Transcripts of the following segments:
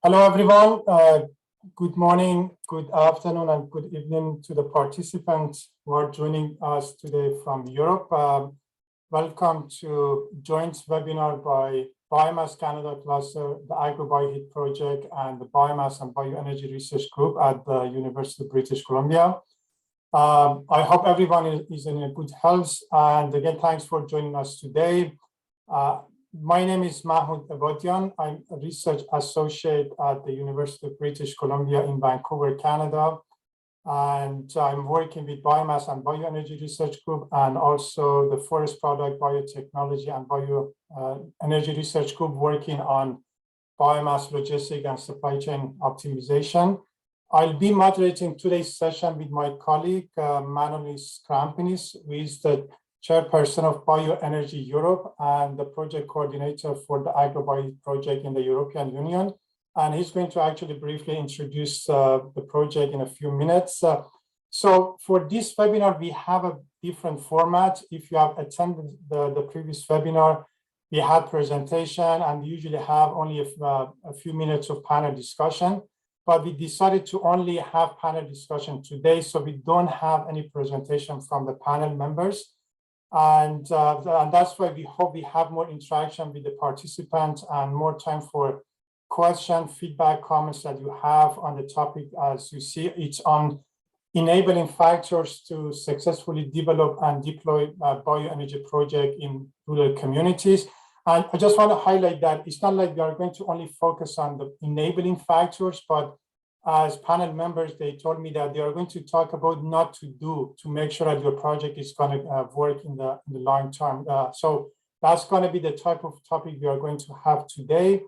Hello, everyone. Good morning, good afternoon, and good evening to the participants who are joining us today from Europe. Welcome to joint webinar by Biomass Canada Cluster, the AgroBioHeat Project, and the Biomass and Bioenergy Research Group at the University of British Columbia. I hope everyone is in a good health. And again, thanks for joining us today. My name is Mahmoud Abadian. I'm a research associate at the University of British Columbia in Vancouver, Canada. And I'm working with Biomass and Bioenergy Research Group and also the Forest Product Biotechnology and Bioenergy Research Group working on biomass logistic and supply chain optimization. I'll be moderating today's session with my colleague, Manolis Krampinis, who is the chairperson of Bioenergy Europe and the project coordinator for the AgroBioHeat project in the European Union. And he's going to actually briefly introduce the project in a few minutes. So for this webinar, we have a different format. If you have attended the previous webinar, we had presentation and we usually have only a few minutes of panel discussion. But we decided to only have panel discussion today, so we don't have any presentation from the panel members. And that's why we hope we have more interaction with the participants and more time for questions, feedback, comments that you have on the topic. As you see, it's on enabling factors to successfully develop and deploy a bioenergy project in rural communities. And I just want to highlight that it's not like we are going to only focus on the enabling factors, but as panel members, they told me that they are going to talk about not to do to make sure that your project is going to work in the long term. So that's going to be the type of topic we are going to have today.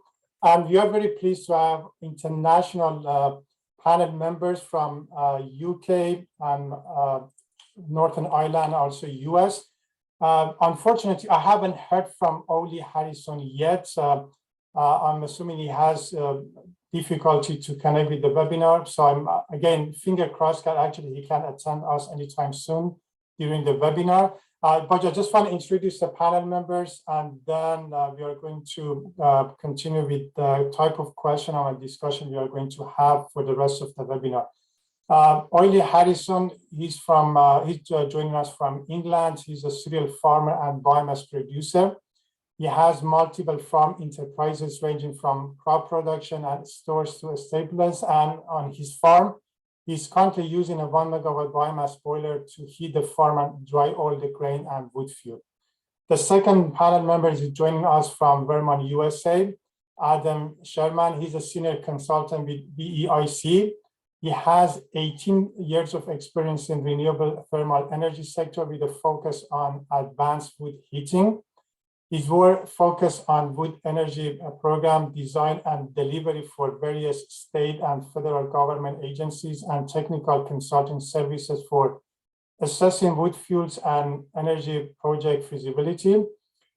And we are very pleased to have international panel members from UK and Northern Ireland, also US. Unfortunately, I haven't heard from Oli Harrison yet. I'm assuming he has difficulty to connect with the webinar. So I'm, again, finger crossed that actually he can attend us anytime soon during the webinar. But I just want to introduce the panel members, and then we are going to continue with the type of question or discussion we are going to have for the rest of the webinar. Oli Harrison, he's joining us from England. He's a cereal farmer and biomass producer. He has multiple farm enterprises ranging from crop production and stores to stables. And on his farm, he's currently using a 1 megawatt biomass boiler to heat the farm and dry all the grain and wood fuel. The second panel member is joining us from Vermont, USA, Adam Sherman. He's a senior consultant with BEIC. He has 18 years of experience in renewable thermal energy sector with a focus on advanced wood heating. His work focused on wood energy program design and delivery for various state and federal government agencies and technical consulting services for assessing wood fuels and energy project feasibility.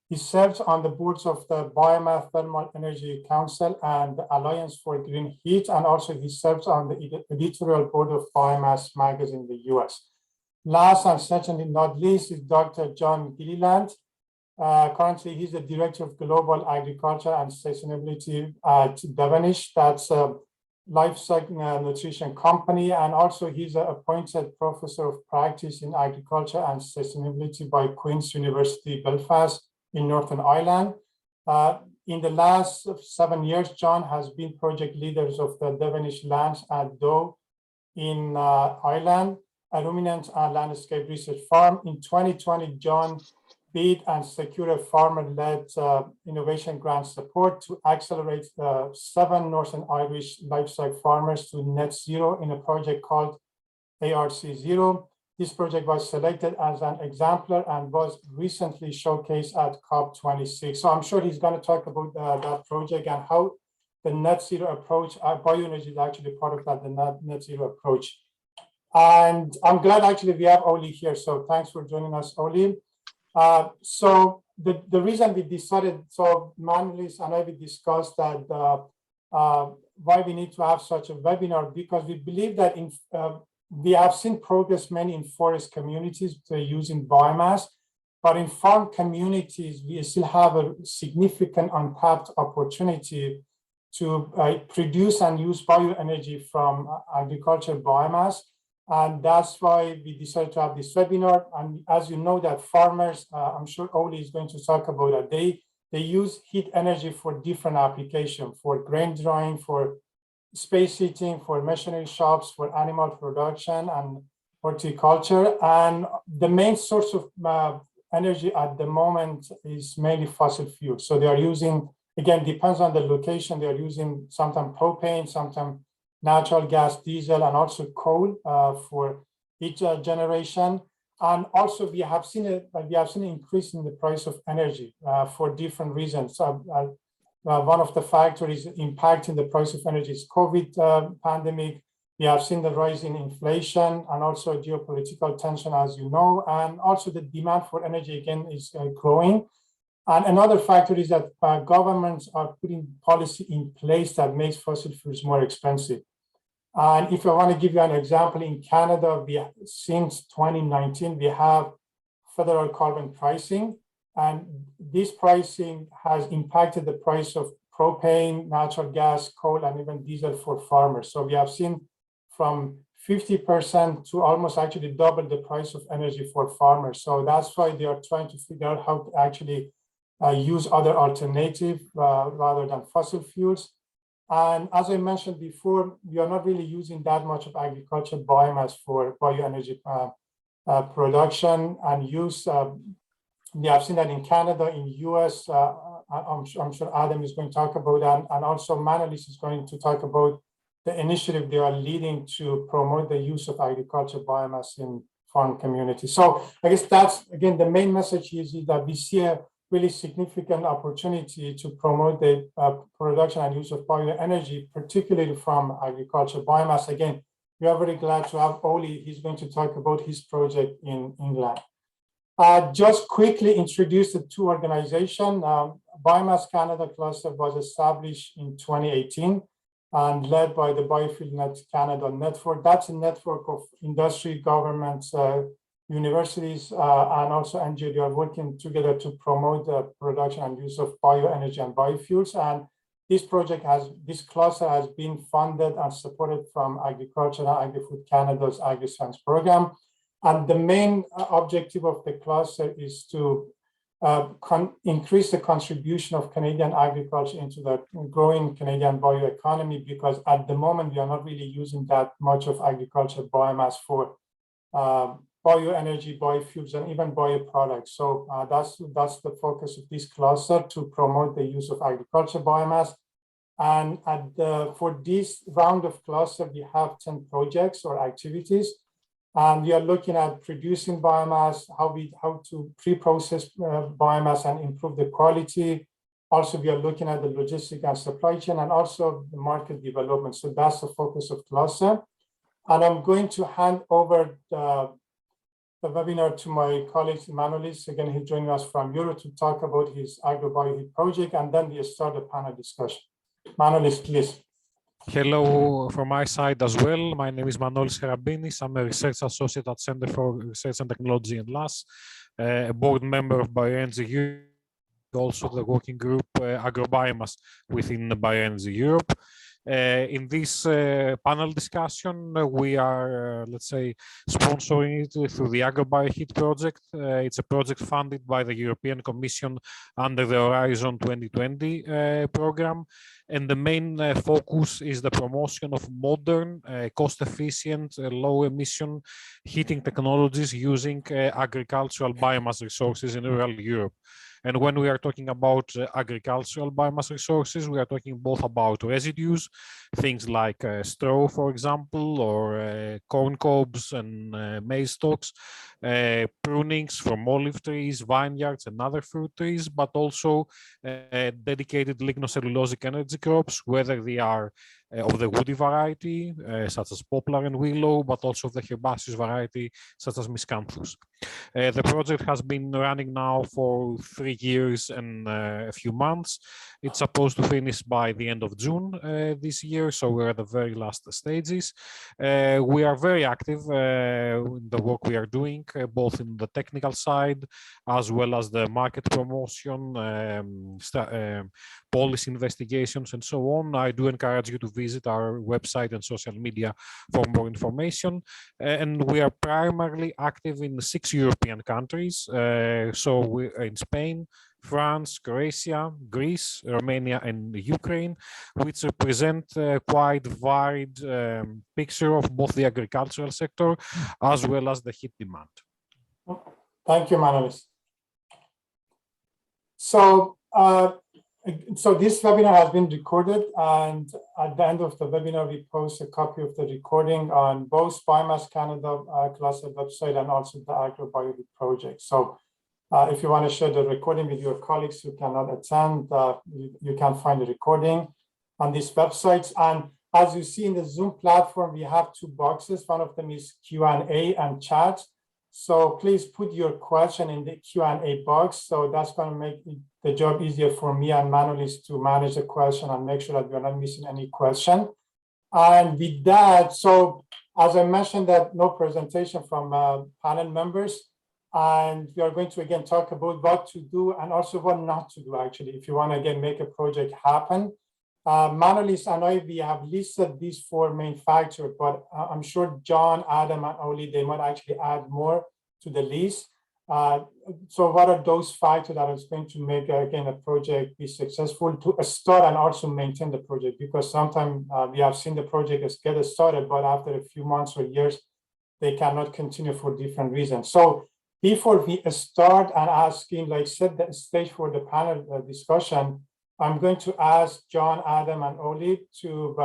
He serves on the boards of the Biomass Thermal Energy Council and the Alliance for Green Heat, and also he serves on the editorial board of Biomass magazine in the US. Last and certainly not least is Dr. John Gilliland. Currently, he's the Director of Global Agriculture and Sustainability at Devonish. That's a livestock nutrition company. And also he's an appointed Professor of Practice in Agriculture and Sustainability by Queen's University, Belfast in Northern Ireland. In the last 7 years, John has been project leaders of the Devonish lands at Doe in Ireland, a ruminant and landscape research farm. In 2020, John bid and secure a farmer-led innovation grant support to accelerate 7 Northern Irish livestock farmers to net zero in a project called ARC0. This project was selected as an exemplar and was recently showcased at COP26. So I'm sure he's going to talk about that project and how the net zero approach, bioenergy is actually part of that, the net zero approach. And I'm glad actually we have Oli here. So thanks for joining us, Oli. So the reason we decided, so Manolis and I, we discussed that why we need to have such a webinar, because we believe that we have seen progress many in forest communities using biomass, but in farm communities, we still have a significant untapped opportunity to produce and use bioenergy from agricultural biomass. And that's why we decided to have this webinar. And as you know, that farmers, I'm sure Oli is going to talk about that, they use heat energy for different applications, for grain drying, for space heating, for machinery shops, for animal production and horticulture. And the main source of energy at the moment is mainly fossil fuel. So they are using, again, depends on the location, they are using sometimes propane, sometimes natural gas, diesel, and also coal for each generation. And also we have seen an increase in the price of energy for different reasons. One of the factors impacting the price of energy is COVID pandemic. We have seen the rise in inflation and also geopolitical tension, as you know, and also the demand for energy again is growing. And another factor is that governments are putting policy in place that makes fossil fuels more expensive. And if I want to give you an example, in Canada, since 2019, we have federal carbon pricing, and this pricing has impacted the price of propane, natural gas, coal, and even diesel for farmers. So we have seen from 50% to almost actually double the price of energy for farmers. So that's why they are trying to figure out how to actually use other alternatives rather than fossil fuels. And as I mentioned before, we are not really using that much of agricultural biomass for bioenergy production and use. We have seen that in Canada, in US, I'm sure Adam is going to talk about that, and also Manolis is going to talk about the initiative they are leading to promote the use of agricultural biomass in farm communities. So I guess that's, again, the main message is that we see a really significant opportunity to promote the production and use of bioenergy, particularly from agricultural biomass. Again, we are very glad to have Oli. He's going to talk about his project in England. Just quickly introduce the two organizations. Biomass Canada Cluster was established in 2018 and led by the Biofuel Net Canada network. That's a network of industry, governments, universities, and also NGO. They are working together to promote the production and use of bioenergy and biofuels. And this cluster has been funded and supported from Agriculture and Agri-Food Canada's Agri-Science program. And the main objective of the cluster is to increase the contribution of Canadian agriculture into the growing Canadian bioeconomy, because at the moment we are not really using that much of agricultural biomass for bioenergy, biofuels, and even bioproducts. So that's the focus of this cluster, to promote the use of agricultural biomass. And for this round of cluster, we have 10 projects or activities. And we are looking at producing biomass, how to pre-process biomass and improve the quality. Also, we are looking at the logistics and supply chain, and also the market development. So that's the focus of cluster. And I'm going to hand over the webinar to my colleague Manolis. Again, he's joining us from Europe to talk about his agrobioheat project, and then we start the panel discussion. Manolis, please. Hello from my side as well. My name is Manolis Herabinis. I'm a research associate at Center for Research and Technology in LAS, a board member of Bioenergy Europe, also the working group Agrobiomass within Bioenergy Europe. In this panel discussion, we are, let's say, sponsoring it through the agrobioheat project. It's a project funded by the European Commission under the Horizon 2020 program. And the main focus is the promotion of modern, cost-efficient, low-emission heating technologies using agricultural biomass resources in rural Europe. And when we are talking about agricultural biomass resources, we are talking both about residues, things like straw, for example, or corn cobs and maize stalks, prunings from olive trees, vineyards, and other fruit trees, but also dedicated lignocellulosic energy crops, whether they are of the woody variety, such as poplar and willow, but also of the herbaceous variety, such as miscanthus. The project has been running now for 3 years and a few months. It's supposed to finish by the end of June this year, so we're at the very last stages. We are very active in the work we are doing, both in the technical side as well as the market promotion, policy investigations, and so on. I do encourage you to visit our website and social media for more information. And we are primarily active in 6 European countries. So we're in Spain, France, Croatia, Greece, Romania, and Ukraine, which represent quite varied picture of both the agricultural sector as well as the heat demand. Thank you, Manolis. So this webinar has been recorded, and at the end of the webinar, we post a copy of the recording on both Biomass Canada cluster website and also the AgroBioWeek project. So if you want to share the recording with your colleagues who cannot attend, you can find the recording on these websites. And as you see in the Zoom platform, we have 2 boxes. One of them is Q&A and chat. So please put your question in the Q&A box. So that's going to make the job easier for me and Manolis to manage the question and make sure that we're not missing any question. And with that, so as I mentioned, that no presentation from panel members. And we are going to again talk about what to do and also what not to do, actually, if you want to again make a project happen. Manolis and I, we have listed these 4 main factors, but I'm sure John, Adam, and Oli, they might actually add more to the list. So what are those factors that is going to make, again, a project be successful to start and also maintain the project? Because sometimes we have seen the project get started, but after a few months or years, they cannot continue for different reasons. So before we start and asking, like set the stage for the panel discussion, I'm going to ask John, Adam, and Oli to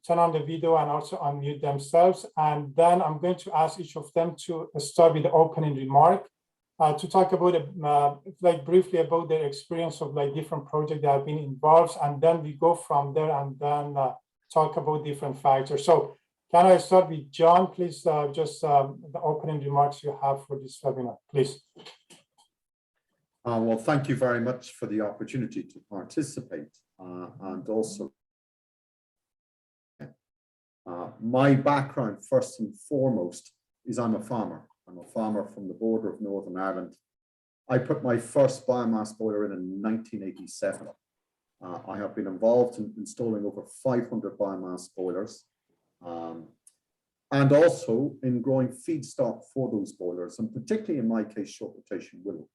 turn on the video and also unmute themselves. And then I'm going to ask each of them to start with the opening remark to talk about, like briefly about their experience of like different projects that have been involved. And then we go from there and then talk about different factors. So can I start with John, please, just the opening remarks you have for this webinar, please. Well, thank you very much for the opportunity to participate and also my background, first and foremost, is I'm a farmer. I'm a farmer from the border of Northern Ireland. I put my first biomass boiler in 1987. I have been involved in installing over 500 biomass boilers and also in growing feedstock for those boilers, and particularly in my case, short rotation willow.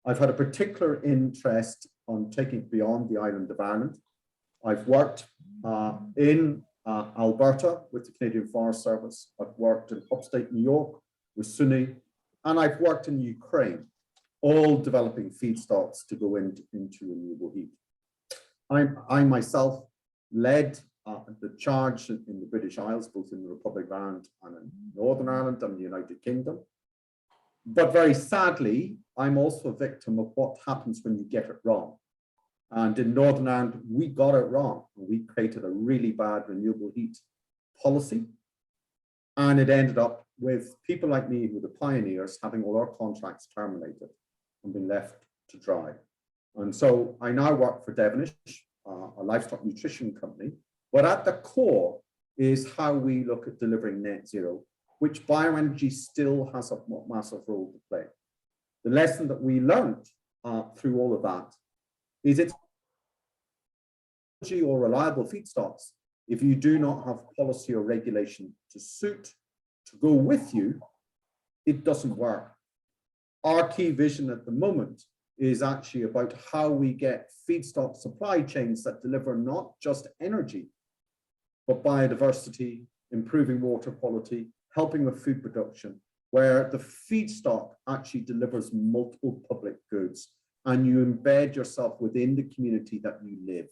I've had a particular interest on taking it beyond the island of Ireland. I've worked in Alberta with the Canadian Forest Service. I've worked in upstate New York with SUNY, and I've worked in Ukraine, all developing feedstocks to go into renewable heat. I myself led the charge in the British Isles, both in the Republic of Ireland and in Northern Ireland and the United Kingdom. But very sadly, I'm also a victim of what happens when you get it wrong. And in Northern Ireland, we got it wrong. We created a really bad renewable heat policy. And it ended up with people like me, who were the pioneers, having all our contracts terminated and being left to dry. And so I now work for Devonish, a livestock nutrition company. But at the core is how we look at delivering net zero, which bioenergy still has a massive role to play. The lesson that we learned through all of that is it's or reliable feedstocks. If you do not have policy or regulation to go with you, it doesn't work. Our key vision at the moment is actually about how we get feedstock supply chains that deliver not just energy, but biodiversity, improving water quality, helping with food production, where the feedstock actually delivers multiple public goods and you embed yourself within the community that you live.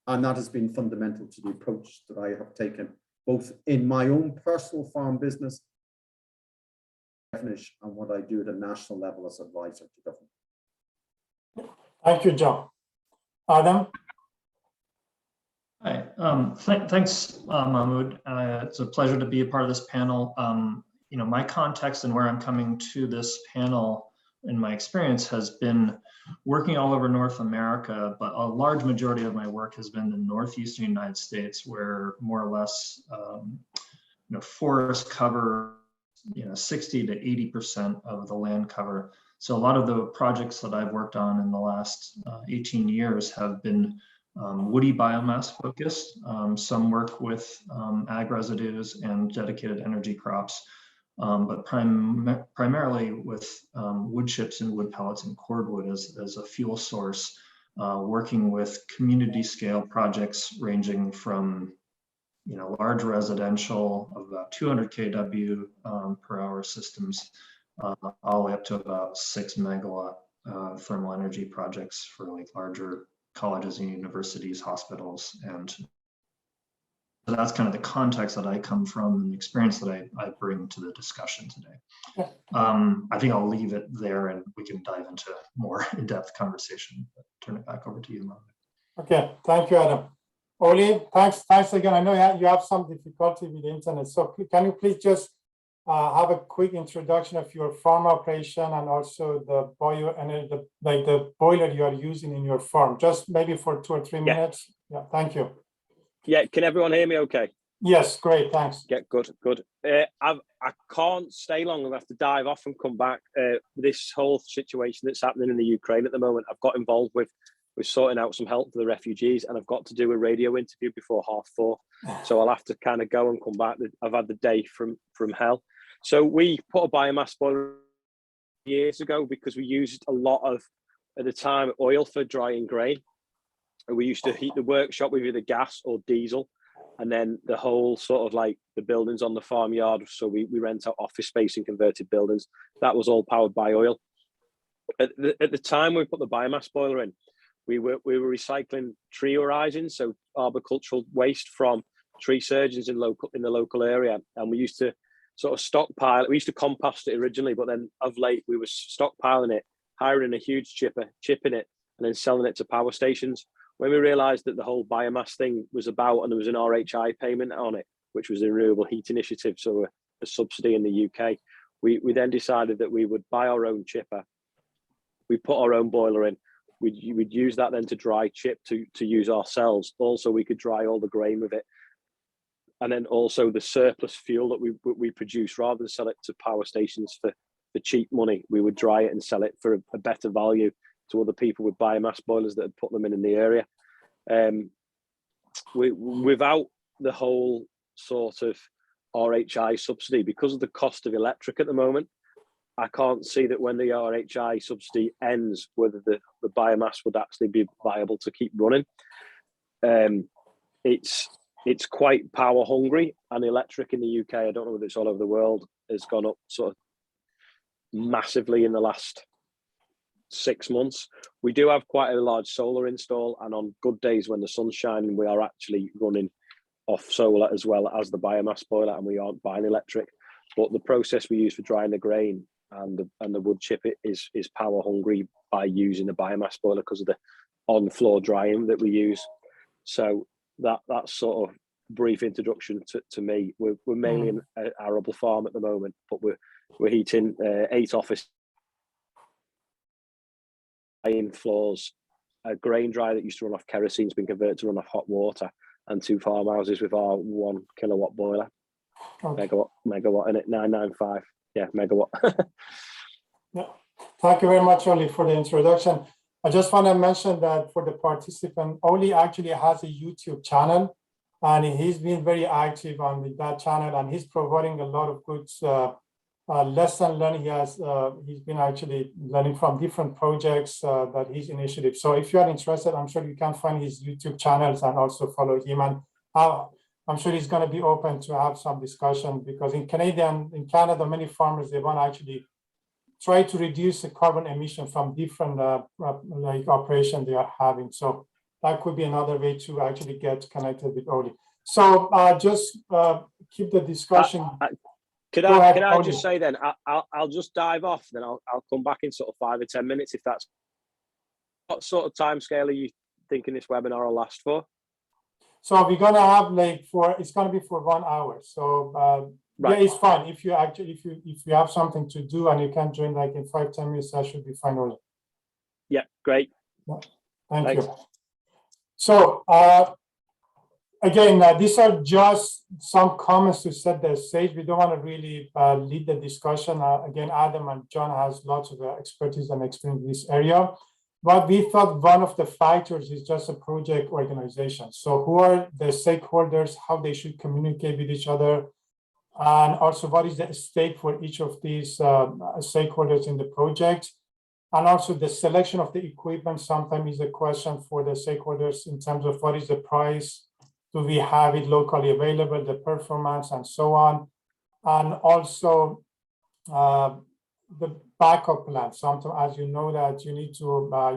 And that has been fundamental to the approach that I have taken, both in my own personal farm business and what I do at a national level as advisor to government. Thank you, John. Adam? Hi, thanks, Mahmoud. It's a pleasure to be a part of this panel. My context and where I'm coming to this panel in my experience has been working all over North America, but a large majority of my work has been in the Northeastern United States, where more or less, forests cover, 60 to 80% of the land cover. So a lot of the projects that I've worked on in the last 18 years have been woody biomass focused. Some work with ag residues and dedicated energy crops, but primarily with wood chips and wood pellets and cordwood as a fuel source, working with community scale projects ranging from large residential of about 200 kW per hour systems, all the way up to about 6 megawatt thermal energy projects for like larger colleges and universities, hospitals. And so that's kind of the context that I come from and the experience that I bring to the discussion today. I think I'll leave it there and we can dive into more in-depth conversation. Turn it back over to you, Mohammed. Okay, thank you, Adam. Oli, thanks again. I know you have some difficulty with the internet, so can you please just have a quick introduction of your farm operation and also the bioenergy, like the boiler you are using in your farm, just maybe for 2 or 3 minutes. Yeah, thank you. Yeah, can everyone hear me okay? Yes, great, thanks. Yeah, good. I can't stay long. I'll have to dive off and come back. This whole situation that's happening in the Ukraine at the moment, I've got involved with sorting out some help for the refugees, and I've got to do a radio interview before 4:30. So I'll have to kind of go and come back. I've had the day from hell. So we put a biomass boiler years ago because we used a lot of, at the time, oil for drying grain. And we used to heat the workshop with either gas or diesel. And then the whole sort of like the buildings on the farmyard. So we rent out office space in converted buildings. That was all powered by oil. At the time we put the biomass boiler in, we were recycling tree horizons, so arboricultural waste from tree surgeons in the local area. And we used to sort of stockpile. We used to compost it originally, but then of late we were stockpiling it, hiring a huge chipper, chipping it, and then selling it to power stations. When we realised that the whole biomass thing was about, and there was an RHI payment on it, which was the Renewable Heat Initiative, so a subsidy in the UK, we then decided that we would buy our own chipper. We put our own boiler in. We'd use that then to dry chip to use ourselves. Also, we could dry all the grain with it. And then also the surplus fuel that we produce, rather than sell it to power stations for cheap money, we would dry it and sell it for a better value to other people with biomass boilers that had put them in the area. Without the whole sort of RHI subsidy, because of the cost of electric at the moment, I can't see that when the RHI subsidy ends, whether the biomass would actually be viable to keep running. It's quite power hungry, and electric in the UK, I don't know whether it's all over the world, has gone up sort of massively in the last 6 months. We do have quite a large solar install, and on good days when the sun's shining, we are actually running off solar as well as the biomass boiler, and we aren't buying electric. But the process we use for drying the grain and the wood chip is power hungry by using the biomass boiler because of the on-floor drying that we use. So that's sort of brief introduction to me. We're mainly an arable farm at the moment, but we're heating 8 office floors. A grain dryer that used to run off kerosene has been converted to run off hot water, and 2 farmhouses with our 1 kilowatt boiler. Okay. Megawatt in it, 995. Yeah, megawatt. Yeah. Thank you very much, Oli, for the introduction. I just want to mention that for the participant, Oli actually has a YouTube channel, and he's been very active on that channel, and he's providing a lot of good lesson learning. He's been actually learning from different projects that he's initiated. So if you are interested, I'm sure you can find his YouTube channels and also follow him. And I'm sure he's going to be open to have some discussion, because in Canada, many farmers, they want to actually try to reduce the carbon emission from different like operation they are having. So that could be another way to actually get connected with Oli. So just keep the discussion. Can I just say then, I'll just dive off, then I'll come back in sort of 5 or 10 minutes if that's. What sort of time scale are you thinking this webinar will last for? So we're gonna have like it's gonna be for 1 hour. So Right. yeah, it's fine. If you actually if you have something to do and you can join like in 5-10 minutes, that should be fine. Also. Yeah, great. Thank Thanks. you. So again, these are just some comments to set the stage. We don't want to really lead the discussion. Again, Adam and John has lots of expertise and experience in this area. But we thought one of the factors is just a project organization. So who are the stakeholders, how they should communicate with each other, and also what is the stake for each of these stakeholders in the project. And also the selection of the equipment sometimes is a question for the stakeholders in terms of what is the price, do we have it locally available, the performance, and so on. And also the backup plan. Sometimes, as you know, that you need to,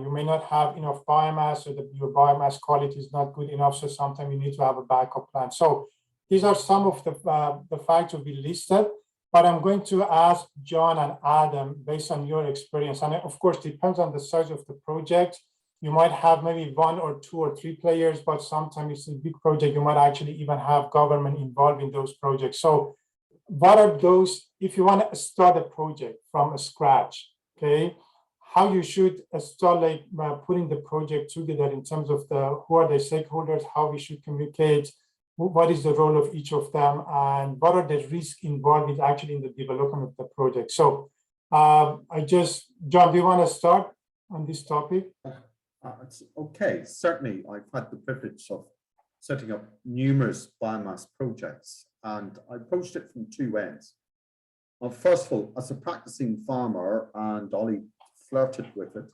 you may not have enough biomass, or your biomass quality is not good enough. So sometimes you need to have a backup plan. So these are some of the factors we listed. But I'm going to ask John and Adam, based on your experience, and of course, depends on the size of the project. You might have maybe 1 or 2 or 3 players, but sometimes it's a big project. You might actually even have government involved in those projects. So what are those, if you want to start a project from scratch, okay, how you should start like putting the project together in terms of who are the stakeholders, how we should communicate, what is the role of each of them, and what are the risks involved with actually in the development of the project. So John, do you want to start on this topic? Okay, certainly. I've had the privilege of setting up numerous biomass projects, and I approached it from 2 ends. First of all, as a practicing farmer, and Ollie flirted with it,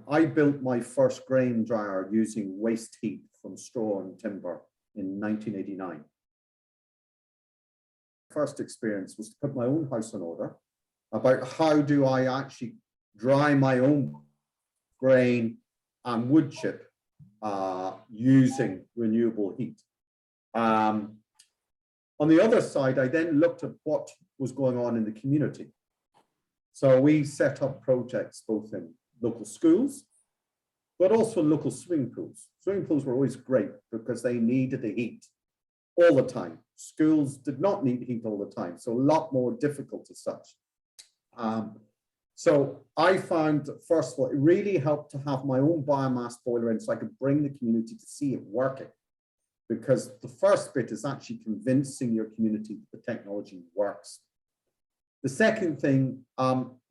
I built my first grain dryer using waste heat from straw and timber in 1989. First experience was to put my own house in order about how do I actually dry my own grain and wood chip using renewable heat. On the other side, I then looked at what was going on in the community. So we set up projects both in local schools, but also local swimming pools. Swimming pools were always great because they needed the heat all the time. Schools did not need heat all the time, so a lot more difficult as such. So I found, first of all, it really helped to have my own biomass boiler in so I could bring the community to see it working. Because the first bit is actually convincing your community that the technology works. The second thing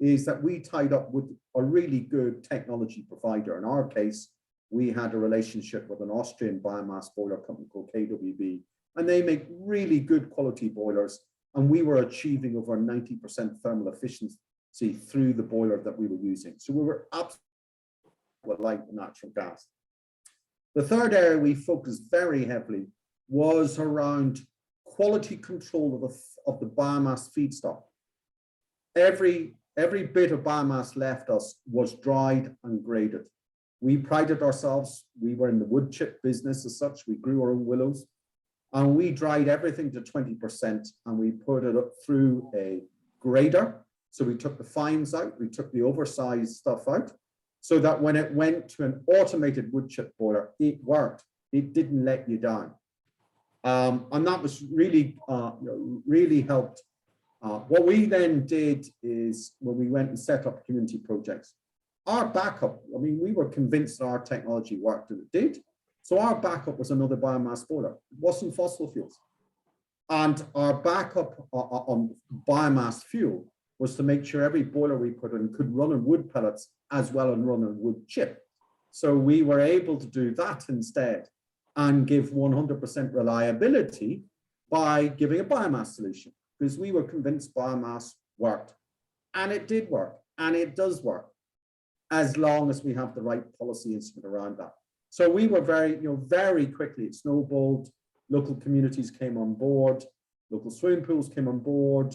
is that we tied up with a really good technology provider. In our case, we had a relationship with an Austrian biomass boiler company called KWB, and they make really good quality boilers. And we were achieving over 90% thermal efficiency through the boiler that we were using. So we were absolutely light natural gas. The third area we focused very heavily was around quality control of the biomass feedstock. Every bit of biomass left us was dried and graded. We prided ourselves, we were in the wood chip business as such, we grew our own willows, and we dried everything to 20% and we put it up through a grader. So we took the fines out, we took the oversized stuff out, so that when it went to an automated wood chip boiler, it worked. It didn't let you down. And that was really, really helped. What we then did is when we went and set up community projects, our backup, I mean, we were convinced that our technology worked and it did. So our backup was another biomass boiler. It wasn't fossil fuels. And our backup on biomass fuel was to make sure every boiler we put in could run on wood pellets as well as run on wood chip. So we were able to do that instead and give 100% reliability by giving a biomass solution, because we were convinced biomass worked. And it did work, and it does work, as long as we have the right policy instrument around that. So we were very quickly, it snowballed, local communities came on board, local swimming pools came on board,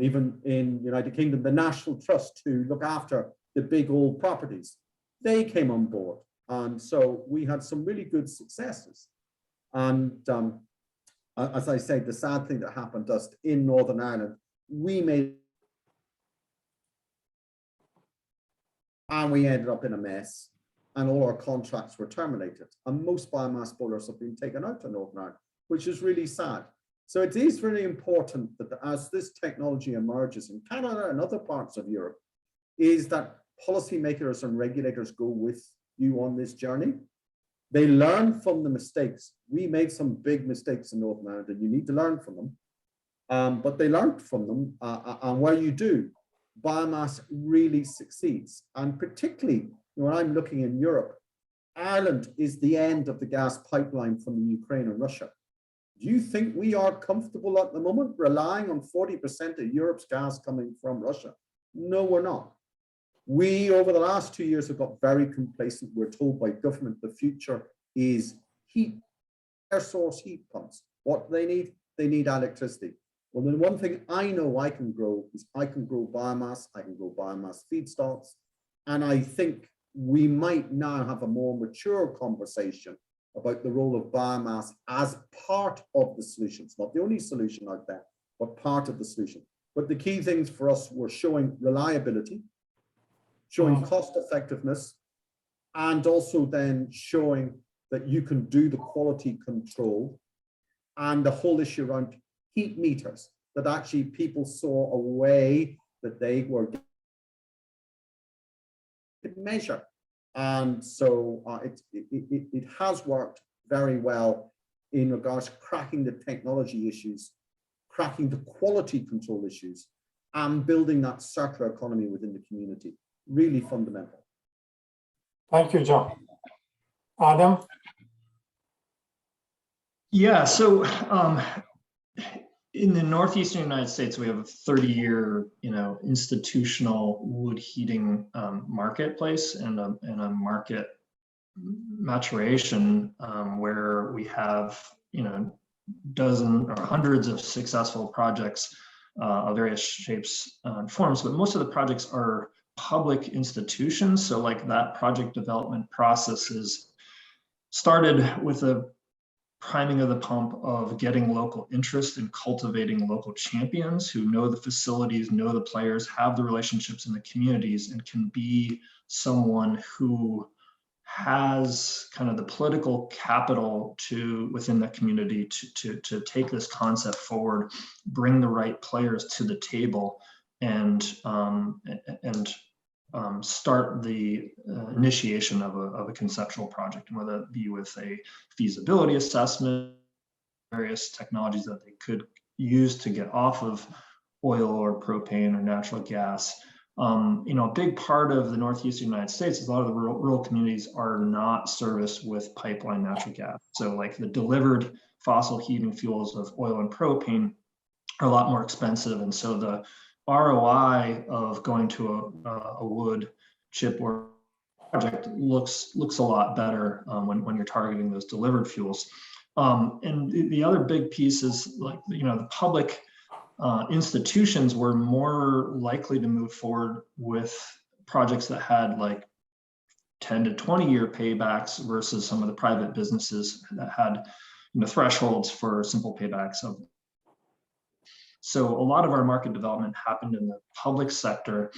even in United Kingdom, the National Trust to look after the big old properties, they came on board. And so we had some really good successes. And as I say, the sad thing that happened to us in Northern Ireland, we made, and we ended up in a mess. and all our contracts were terminated. And most biomass boilers have been taken out in Northern Ireland, which is really sad. So it is really important that as this technology emerges in Canada and other parts of Europe, is that policymakers and regulators go with you on this journey. They learn from the mistakes. We made some big mistakes in Northern Ireland, and you need to learn from them. But they learned from them, and where you do, biomass really succeeds. And particularly when I'm looking in Europe, Ireland is the end of the gas pipeline from the Ukraine and Russia. Do you think we are comfortable at the moment relying on 40% of Europe's gas coming from Russia? No, we're not. We, over the last 2 years, have got very complacent. We're told by government the future is heat, air source heat pumps. What do they need? They need electricity. Well, the one thing I know I can grow is I can grow biomass, I can grow biomass feedstocks, and I think we might now have a more mature conversation about the role of biomass as part of the solution. It's not the only solution out there, but part of the solution. But the key things for us were showing reliability, showing cost effectiveness, and also then showing that you can do the quality control and the whole issue around heat meters, that actually people saw a way that they were measure. And so it has worked very well in regards to cracking the technology issues, cracking the quality control issues, and building that circular economy within the community. Really fundamental. Thank you, John. Adam? Yeah, so in the northeastern United States, we have a 30-year, institutional wood heating marketplace and a market maturation where we have, dozen or hundreds of successful projects of various shapes and forms, but most of the projects are public institutions. So like that project development process is started with a priming of the pump of getting local interest and cultivating local champions who know the facilities, know the players, have the relationships in the communities, and can be someone who has kind of the political capital within the community to take this concept forward, bring the right players to the table, and start the initiation of a conceptual project, and whether it be with a feasibility assessment, various technologies that they could use to get off of oil or propane or natural gas. A big part of the northeastern United States is a lot of the rural communities are not serviced with pipeline natural gas. So like the delivered fossil heating fuels of oil and propane are a lot more expensive. And so the ROI of going to a wood chip or project looks a lot better when you're targeting those delivered fuels. And the other big piece is like, the public institutions were more likely to move forward with projects that had like 10 to 20 year paybacks versus some of the private businesses that had thresholds for simple paybacks of. So a lot of our market development happened in the public sector.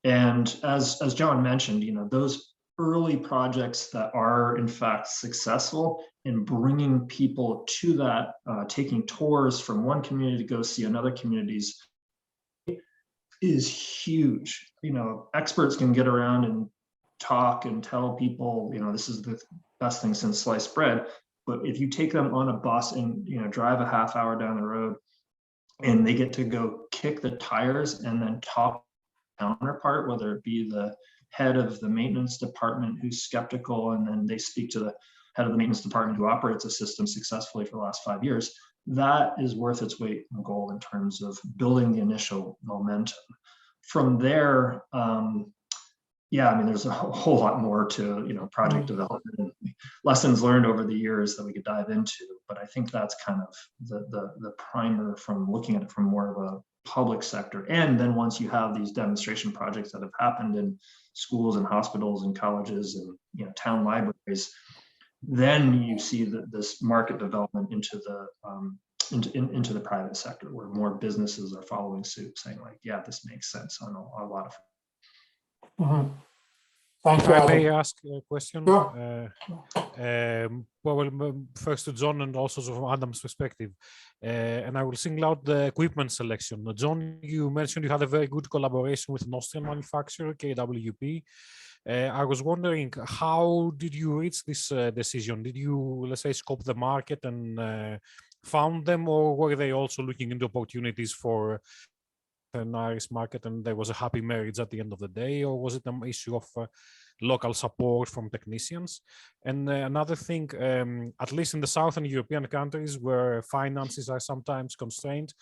And as John mentioned, those early projects that are in fact successful in bringing people to that, taking tours from one community to go see another community's is huge. Experts can get around and talk and tell people, this is the best thing since sliced bread. But if you take them on a bus and drive a half hour down the road, and they get to go kick the tires and then talk to the counterpart, whether it be the head of the maintenance department who's skeptical, and then they speak to the head of the maintenance department who operates a system successfully for the last 5 years, that is worth its weight in gold in terms of building the initial momentum. From there, there's a whole lot more to project development and lessons learned over the years that we could dive into. But I think that's kind of the primer from looking at it from more of a public sector. And then once you have these demonstration projects that have happened in schools and hospitals and colleges and town libraries, then you see this market development into the private sector, where more businesses are following suit, saying like, yeah, this makes sense on a lot of. Mm-hmm. Thank If you, I may Adam. ask a question, Sure. first to John and also from Adam's perspective, and I will single out the equipment selection. John, you mentioned you had a very good collaboration with an Austrian manufacturer, KWP. I was wondering, how did you reach this decision? Did you, let's say, scope the market and found them, or were they also looking into opportunities for an Irish market and there was a happy marriage at the end of the day, or was it an issue of local support from technicians? And another thing, at least in the Southern European countries where finances are sometimes constrained,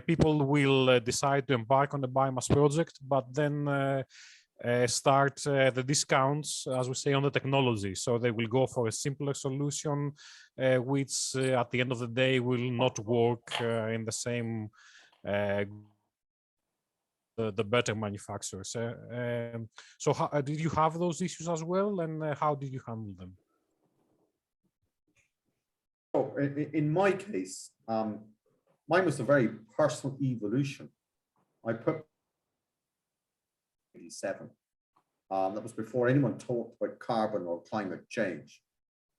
people will decide to embark on a biomass project, but then start the discounts, as we say, on the technology. So they will go for a simpler solution, which at the end of the day will not work in the same the better manufacturers. So how, did you have those issues as well, and how did you handle them? So in my case, mine was a very personal evolution. I put 87. That was before anyone talked about carbon or climate change.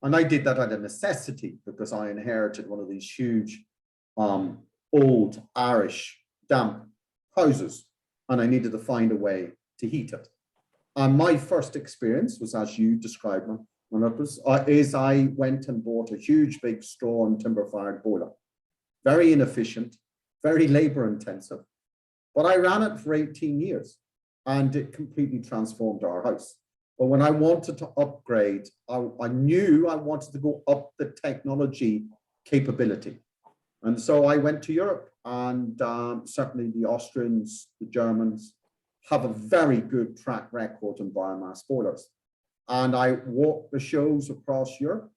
And I did that out of necessity because I inherited one of these huge old Irish damp houses, and I needed to find a way to heat it. And my first experience was, as you described, is I went and bought a huge big straw and timber fired boiler. Very inefficient, very labor intensive, but I ran it for 18 years and it completely transformed our house. But when I wanted to upgrade, I knew I wanted to go up the technology capability. And so I went to Europe, and certainly the Austrians, the Germans have a very good track record in biomass boilers. And I walked the shows across Europe,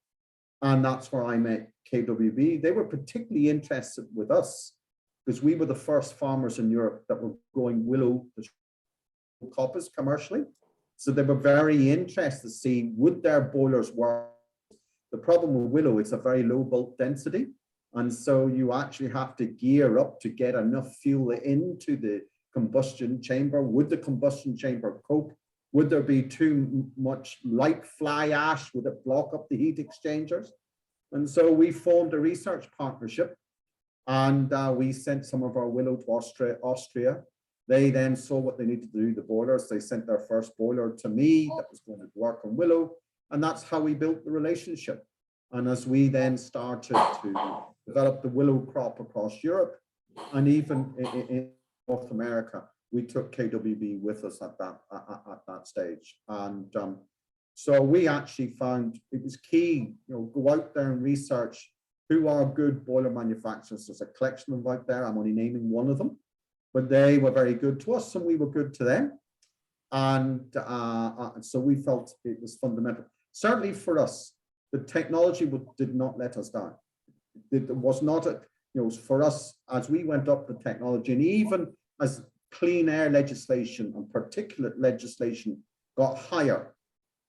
and that's where I met KWB. They were particularly interested with us because we were the first farmers in Europe that were growing willow coppice commercially. So they were very interested to see, would their boilers work? The problem with willow, it's a very low bulk density. And so you actually have to gear up to get enough fuel into the combustion chamber. Would the combustion chamber cope? Would there be too much light fly ash? Would it block up the heat exchangers? And so we formed a research partnership, and we sent some of our willow to Austria. They then saw what they needed to do, the boilers. They sent their first boiler to me that was going to work on willow. And that's how we built the relationship. And as we then started to develop the willow crop across Europe and even in North America, we took KWB with us at that stage. And so we actually found it was key, go out there and research who are good boiler manufacturers. There's a collection of them out there. I'm only naming one of them, but they were very good to us and we were good to them. And so we felt it was fundamental. Certainly for us, the technology did not let us down. It was not, for us, as we went up the technology, and even as clean air legislation and particulate legislation got higher,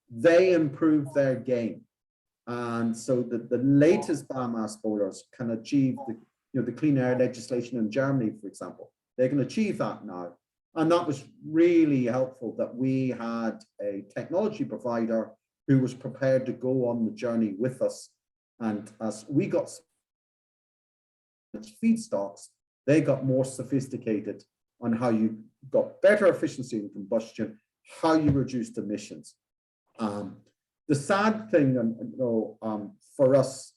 they improved their game. And so the latest biomass boilers can achieve the clean air legislation in Germany, for example. They can achieve that now. And that was really helpful that we had a technology provider who was prepared to go on the journey with us. And as we got feedstocks, they got more sophisticated on how you got better efficiency in combustion, how you reduced emissions. The sad thing for us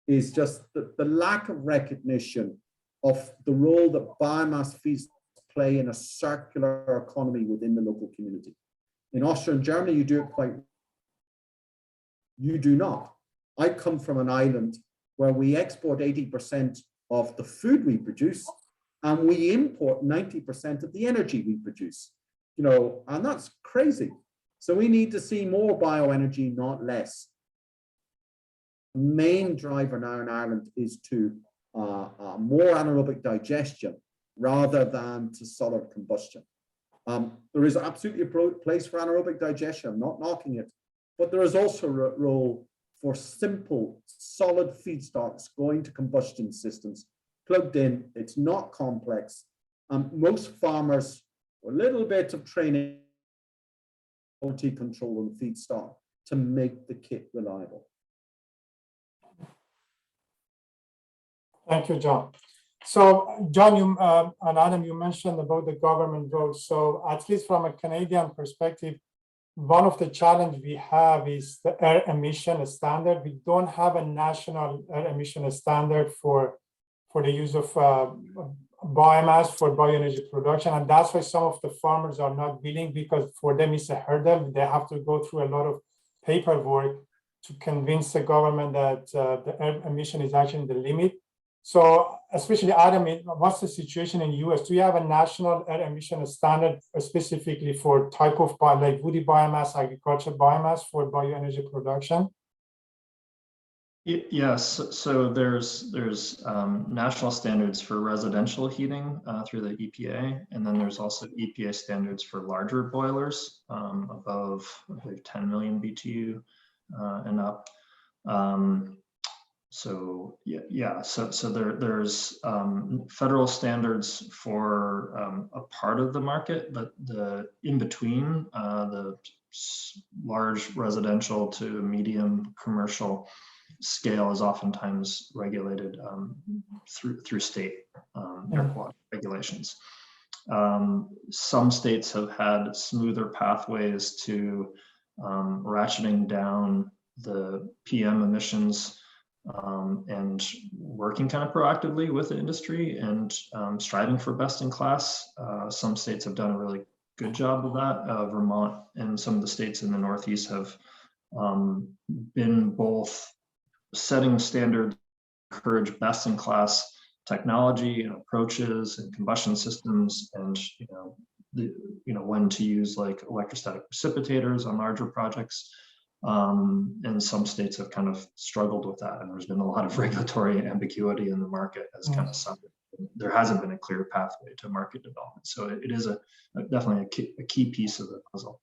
is just the lack of recognition of the role that biomass feeds play in a circular economy within the local community. In Austria and Germany, you do it quite well. You do not. I come from an island where we export 80% of the food we produce and we import 90% of the energy we produce, and that's crazy. So we need to see more bioenergy, not less. The main driver now in Ireland is to more anaerobic digestion rather than to solid combustion. There is absolutely a place for anaerobic digestion, I'm not knocking it, but there is also a role for simple, solid feedstocks going to combustion systems, plugged in. It's not complex. Most farmers, a little bit of training quality control and feedstock to make the kit reliable. Thank you, John. So, John, and Adam, you mentioned about the government role. So, at least from a Canadian perspective, one of the challenges we have is the air emission standard. We don't have a national air emission standard for the use of biomass for bioenergy production. And that's why some of the farmers are not willing, because for them it's a hurdle. They have to go through a lot of paperwork to convince the government that the air emission is actually the limit. So especially Adam, what's the situation in the US? Do you have a national air emission standard specifically for type of like woody biomass, agricultural biomass for bioenergy production? Yes, so there's national standards for residential heating through the EPA, and then there's also EPA standards for larger boilers above, I believe, 10 million BTU and up. So there's federal standards for a part of the market, but the in between the large residential to medium commercial scale is oftentimes regulated through state air quality regulations. Some states have had smoother pathways to ratcheting down the PM emissions and working kind of proactively with the industry and striving for best in class. Some states have done a really good job of that. Vermont and some of the states in the Northeast have been both setting standards, encourage best in class technology and approaches and combustion systems, and when to use like electrostatic precipitators on larger projects. And some states have kind of struggled with that, and there's been a lot of regulatory ambiguity in the market as kind of something. There hasn't been a clear pathway to market development, so it is definitely a key piece of the puzzle.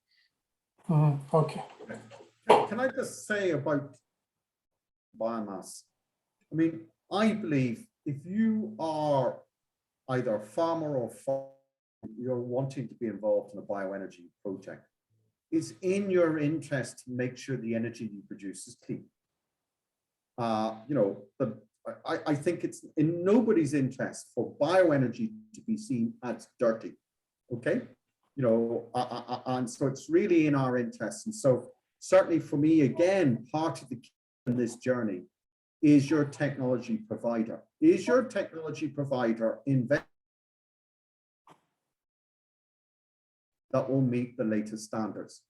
Okay. Can I just say about biomass? I mean, I believe if you are either a farmer or you're wanting to be involved in a bioenergy project, it's in your interest to make sure the energy you produce is clean. I think it's in nobody's interest for bioenergy to be seen as dirty. Okay, and so it's really in our interest. And so certainly for me, again, part of the key in this journey is your technology provider. Is your technology provider that will meet the latest standards?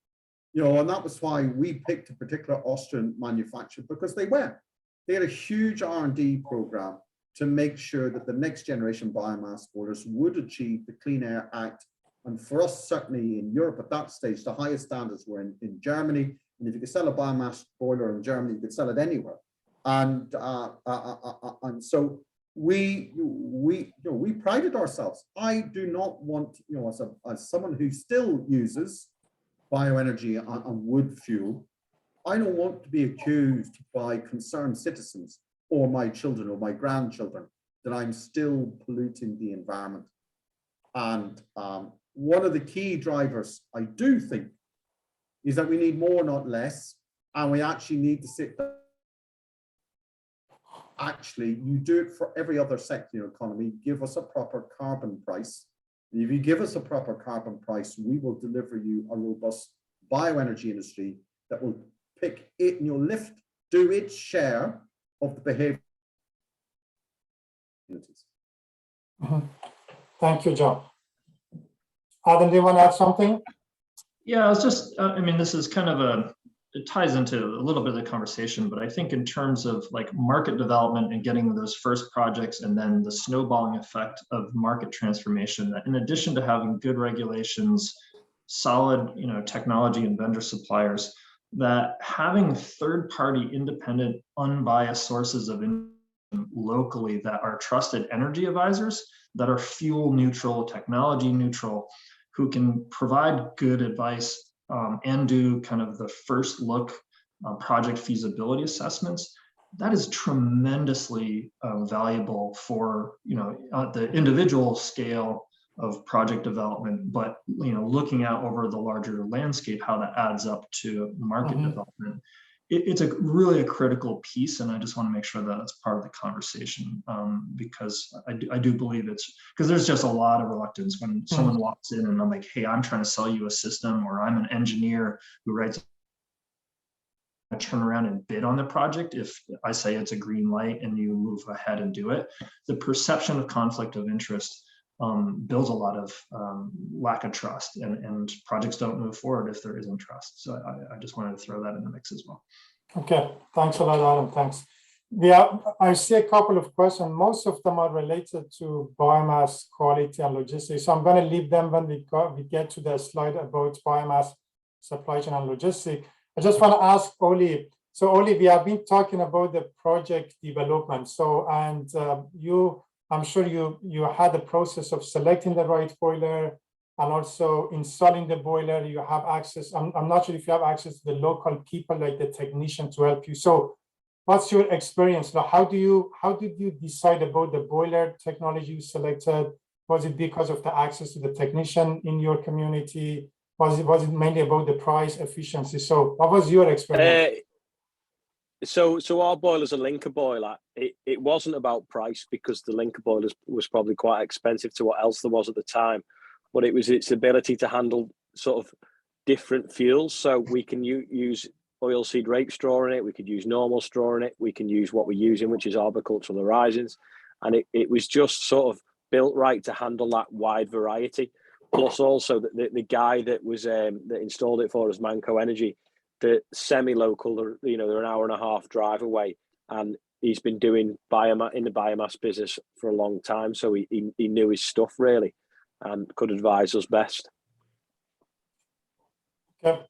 And that was why we picked a particular Austrian manufacturer, because they had a huge R&D program to make sure that the next generation biomass boilers would achieve the Clean Air Act. And for us, certainly in Europe at that stage, the highest standards were in Germany. And if you could sell a biomass boiler in Germany, you could sell it anywhere. And so we prided ourselves. I do not want, as someone who still uses bioenergy and wood fuel, I don't want to be accused by concerned citizens or my children or my grandchildren that I'm still polluting the environment. And one of the key drivers, I do think, is that we need more, not less, and we actually need to sit down. Actually, you do it for every other sector in your economy. Give us a proper carbon price. And if you give us a proper carbon price, we will deliver you a robust bioenergy industry that will pick it and you'll do its share of the behavior. Thank you, John. Adam, do you want to add something? Yeah, it's just, I mean, this is kind of it ties into a little bit of the conversation, but I think in terms of like market development and getting those first projects and then the snowballing effect of market transformation, that in addition to having good regulations, solid, technology and vendor suppliers, that having third-party independent unbiased sources of income locally that are trusted energy advisors, that are fuel neutral, technology neutral, who can provide good advice and do kind of the first look project feasibility assessments, that is tremendously valuable for, at the individual scale project development, but looking out over the larger landscape, how that adds up to market development, it's really a critical piece, and I just want to make sure that it's part of the conversation, because I do believe it's because there's just a lot of reluctance when someone walks in and I'm like, hey, I'm trying to sell you a system, or I'm an engineer who writes. Turn around and bid on the project if I say it's a green light and you move ahead and do it. The perception of conflict of interest builds a lot of lack of trust, and projects don't move forward if there isn't trust. So I just wanted to throw that in the mix as well. Okay, thanks a lot, Adam. Thanks. I see a couple of questions. Most of them are related to biomass quality and logistics. So I'm going to leave them when we get to the slide about biomass supply chain and logistics. I just want to ask Oli. So Oli, we have been talking about the project development. So, and I'm sure you had the process of selecting the right boiler and also installing the boiler. You have access. I'm not sure if you have access to the local people like the technician to help you. So what's your experience? Now, how did you decide about the boiler technology you selected? Was it because of the access to the technician in your community? Was it mainly about the price efficiency? So what was your experience? So our boiler's a linker boiler. It wasn't about price, because the linker boiler was probably quite expensive to what else there was at the time, but it was its ability to handle sort of different fuels. So we can use oilseed rape straw in it, we could use normal straw in it, we can use what we're using, which is arboricultural horizons, and it was just sort of built right to handle that wide variety. Plus, also the guy that was that installed it for us, Manco Energy, the semi-local, they're an hour and a half drive away, and he's been doing in the biomass business for a long time, so he knew his stuff really, and could advise us best. Okay,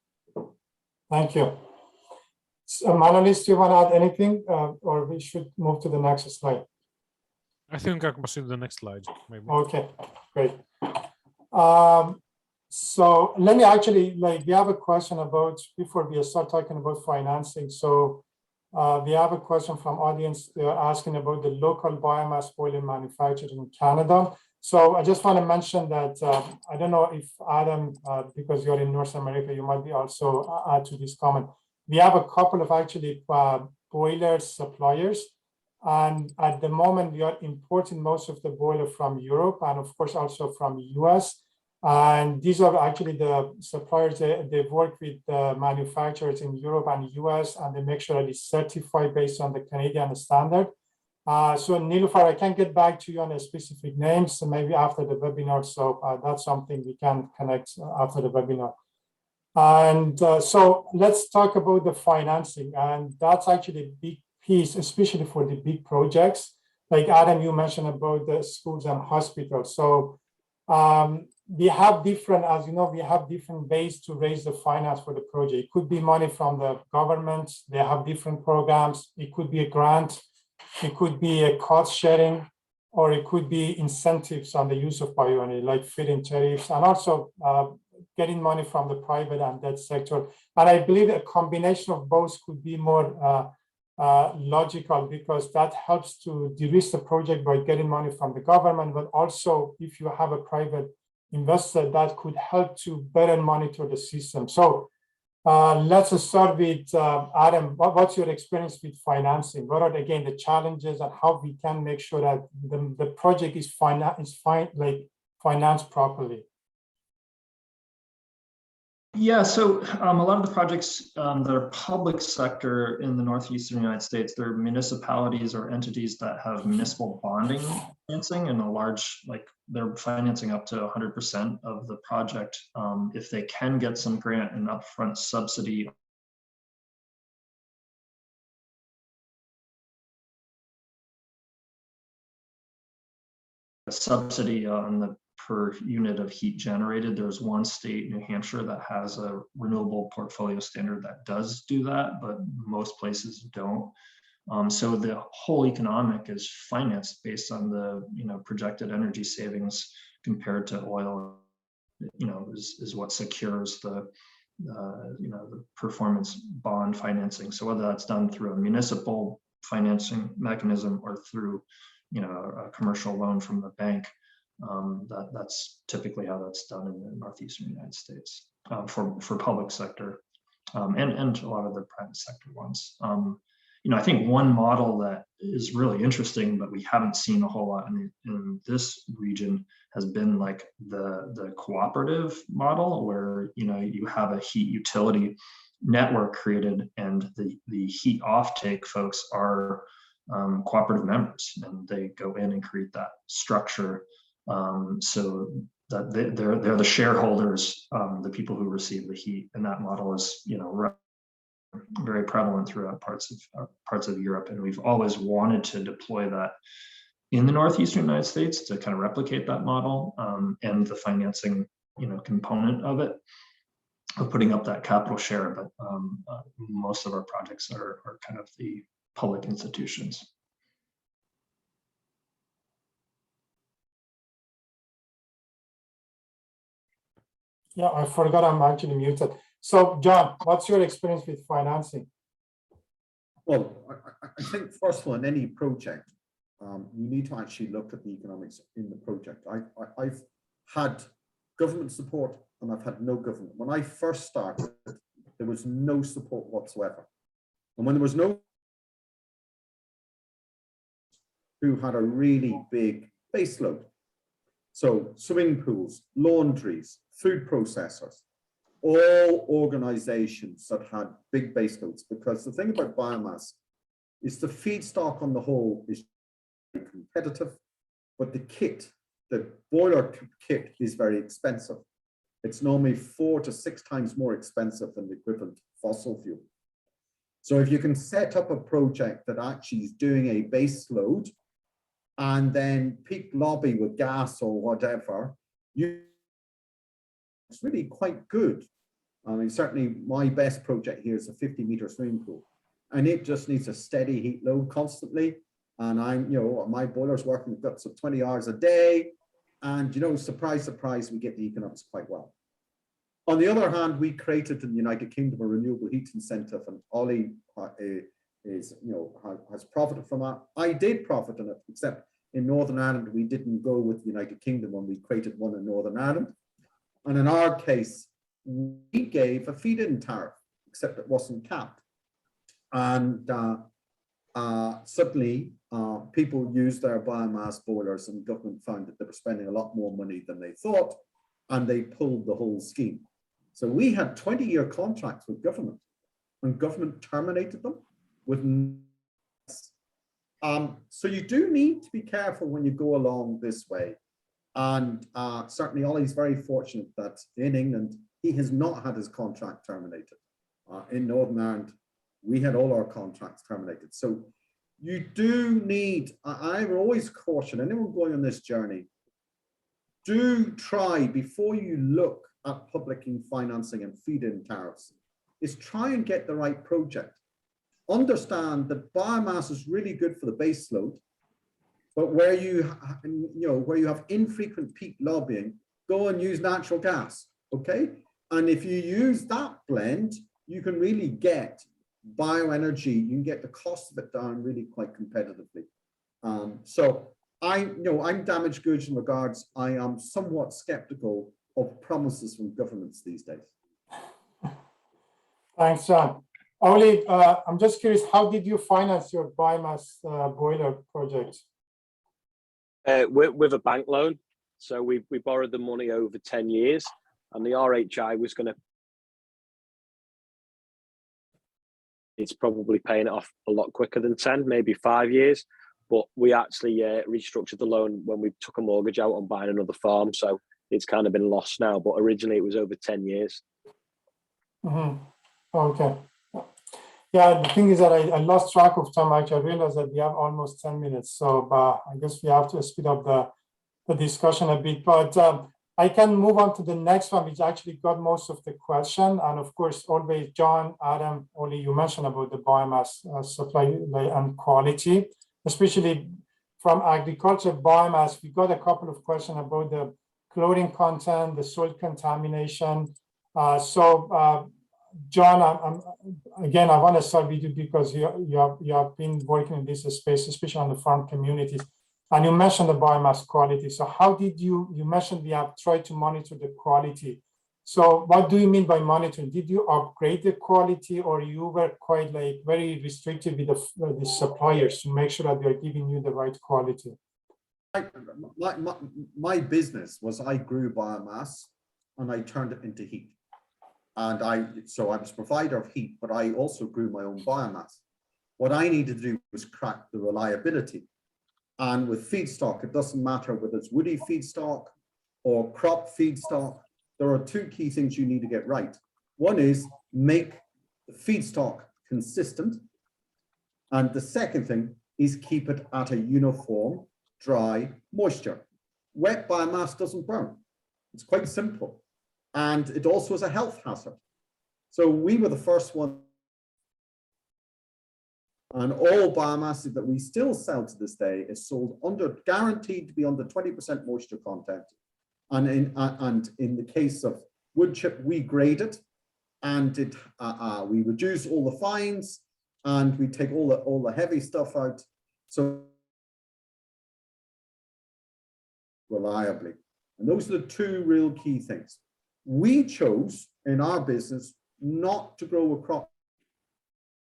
thank you. So, Manolis, do you want to add anything, or we should move to the next slide? I think I can proceed to the next slide, maybe. Okay, great. So let me actually, we have a question about, before we start talking about financing. So we have a question from audience. They're asking about the local biomass boiler manufactured in Canada. So I just want to mention that, I don't know if Adam, because you're in North America, you might be also add to this comment. We have a couple of actually boiler suppliers. And at the moment, we are importing most of the boiler from Europe and of course also from the US. And these are actually the suppliers. They work with the manufacturers in Europe and US, and they make sure that it's certified based on the Canadian standard. So Nilufar, I can get back to you on a specific names, so maybe after the webinar. So that's something we can connect after the webinar. And so let's talk about the financing. And that's actually a big piece, especially for the big projects. Like Adam, you mentioned about the schools and hospitals. So we have different, as you know, we have different ways to raise the finance for the project. It could be money from the government. They have different programs. It could be a grant. It could be a cost sharing, or it could be incentives on the use of bioenergy, like feed-in tariffs, and also getting money from the private and debt sector. And I believe a combination of both could be more logical, because that helps to de-risk the project by getting money from the government, but also if you have a private investor, that could help to better monitor the system. So let's start with Adam. What's your experience with financing? What are, again, the challenges, and how we can make sure that the project is financed properly? Yeah, so a lot of the projects that are public sector in the northeastern United States, they're municipalities or entities that have municipal bonding financing, and a large, they're financing up to 100% of the project if they can get some grant and upfront subsidy. A subsidy on the per unit of heat generated. There's one state, New Hampshire, that has a renewable portfolio standard that does do that, but most places don't. So the whole economic is financed based on the projected energy savings compared to oil. Is what secures the the performance bond financing. So whether that's done through a municipal financing mechanism or through a commercial loan from the bank, That's typically how that's done in the northeastern United States for public sector and a lot of the private sector ones. I think one model that is really interesting, but we haven't seen a whole lot in this region, has been like the cooperative model, where you have a heat utility network created, and the heat offtake folks are cooperative members, and they go in and create that structure so that they're the shareholders, the people who receive the heat, and that model is very prevalent throughout parts of Europe, and we've always wanted to deploy that in the northeastern United States to kind of replicate that model, and the financing component of it, of putting up that capital share. But most of our projects are kind of the public institutions. Yeah, I forgot I'm actually muted. So, John, what's your experience with financing? Well, I think first of all, in any project, you need to actually look at the economics in the project. I've had government support and I've had no government. When I first started, there was no support whatsoever. And when there was no, who had a really big base load. So swimming pools, laundries, food processors, all organizations that had big base loads, because the thing about biomass is the feedstock on the whole is competitive, but the kit, the boiler kit, is very expensive. It's normally 4 to 6 times more expensive than the equivalent fossil fuel. So if you can set up a project that actually is doing a base load and then peak lobby with gas or whatever, it's really quite good. I mean, certainly my best project here is a 50-meter swimming pool, and it just needs a steady heat load constantly. And my boiler's working up to 20 hours a day, and surprise, surprise, we get the economics quite well. On the other hand, we created in the United Kingdom a renewable heat incentive, and Ollie has profited from that. I did profit on it, except in Northern Ireland, we didn't go with the United Kingdom when we created one in Northern Ireland. And in our case, we gave a feed-in tariff, except it wasn't capped. And suddenly, people used their biomass boilers, and government found that they were spending a lot more money than they thought, and they pulled the whole scheme. So we had 20-year contracts with government, and government terminated them with so you do need to be careful when you go along this way. And certainly Ollie's very fortunate that in England, he has not had his contract terminated. In Northern Ireland, we had all our contracts terminated. So you do need, I will always caution anyone going on this journey, do try, before you look at public financing and feed-in tariffs, is try and get the right project. Understand that biomass is really good for the base load, but where you have infrequent peak lobbying, go and use natural gas, okay? And if you use that blend, you can really get bioenergy, you can get the cost of it down really quite competitively. So I'm damaged goods in regards, I am somewhat skeptical of promises from governments these days. Thanks, John. Ollie, I'm just curious, how did you finance your biomass boiler project? With a bank loan. So we borrowed the money over 10 years, and the RHI was going to, it's probably paying it off a lot quicker than 10, maybe 5 years. But we actually restructured the loan when we took a mortgage out on buying another farm. So it's kind of been lost now, but originally it was over 10 years. Mm-hmm. Okay. Yeah, the thing is that I lost track of time. Actually, I realized that we have almost 10 minutes. So I guess we have to speed up the discussion a bit. But I can move on to the next one, which actually got most of the question. And of course, always John, Adam, Ollie, you mentioned about the biomass supply and quality, especially from agriculture biomass. We got a couple of questions about the chlorine content, the soil contamination. John, again, I want to start with you because you have been working in this space, especially on the farm communities. And you mentioned the biomass quality. So how did you mentioned we have tried to monitor the quality. So what do you mean by monitoring? Did you upgrade the quality, or you were quite like very restrictive with the suppliers to make sure that they're giving you the right quality? My business was I grew biomass and I turned it into heat. And so I was a provider of heat, but I also grew my own biomass. What I needed to do was crack the reliability. And with feedstock, it doesn't matter whether it's woody feedstock or crop feedstock. There are two key things you need to get right. One is make the feedstock consistent. And the second thing is keep it at a uniform, dry moisture. Wet biomass doesn't burn. It's quite simple. And it also is a health hazard. So we were the first one. And all biomass that we still sell to this day is sold guaranteed to be under 20% moisture content. And in the case of wood chip, we grade it, and we reduce all the fines, and we take all the heavy stuff out. So reliably. And those are the two real key things. We chose in our business not to grow a crop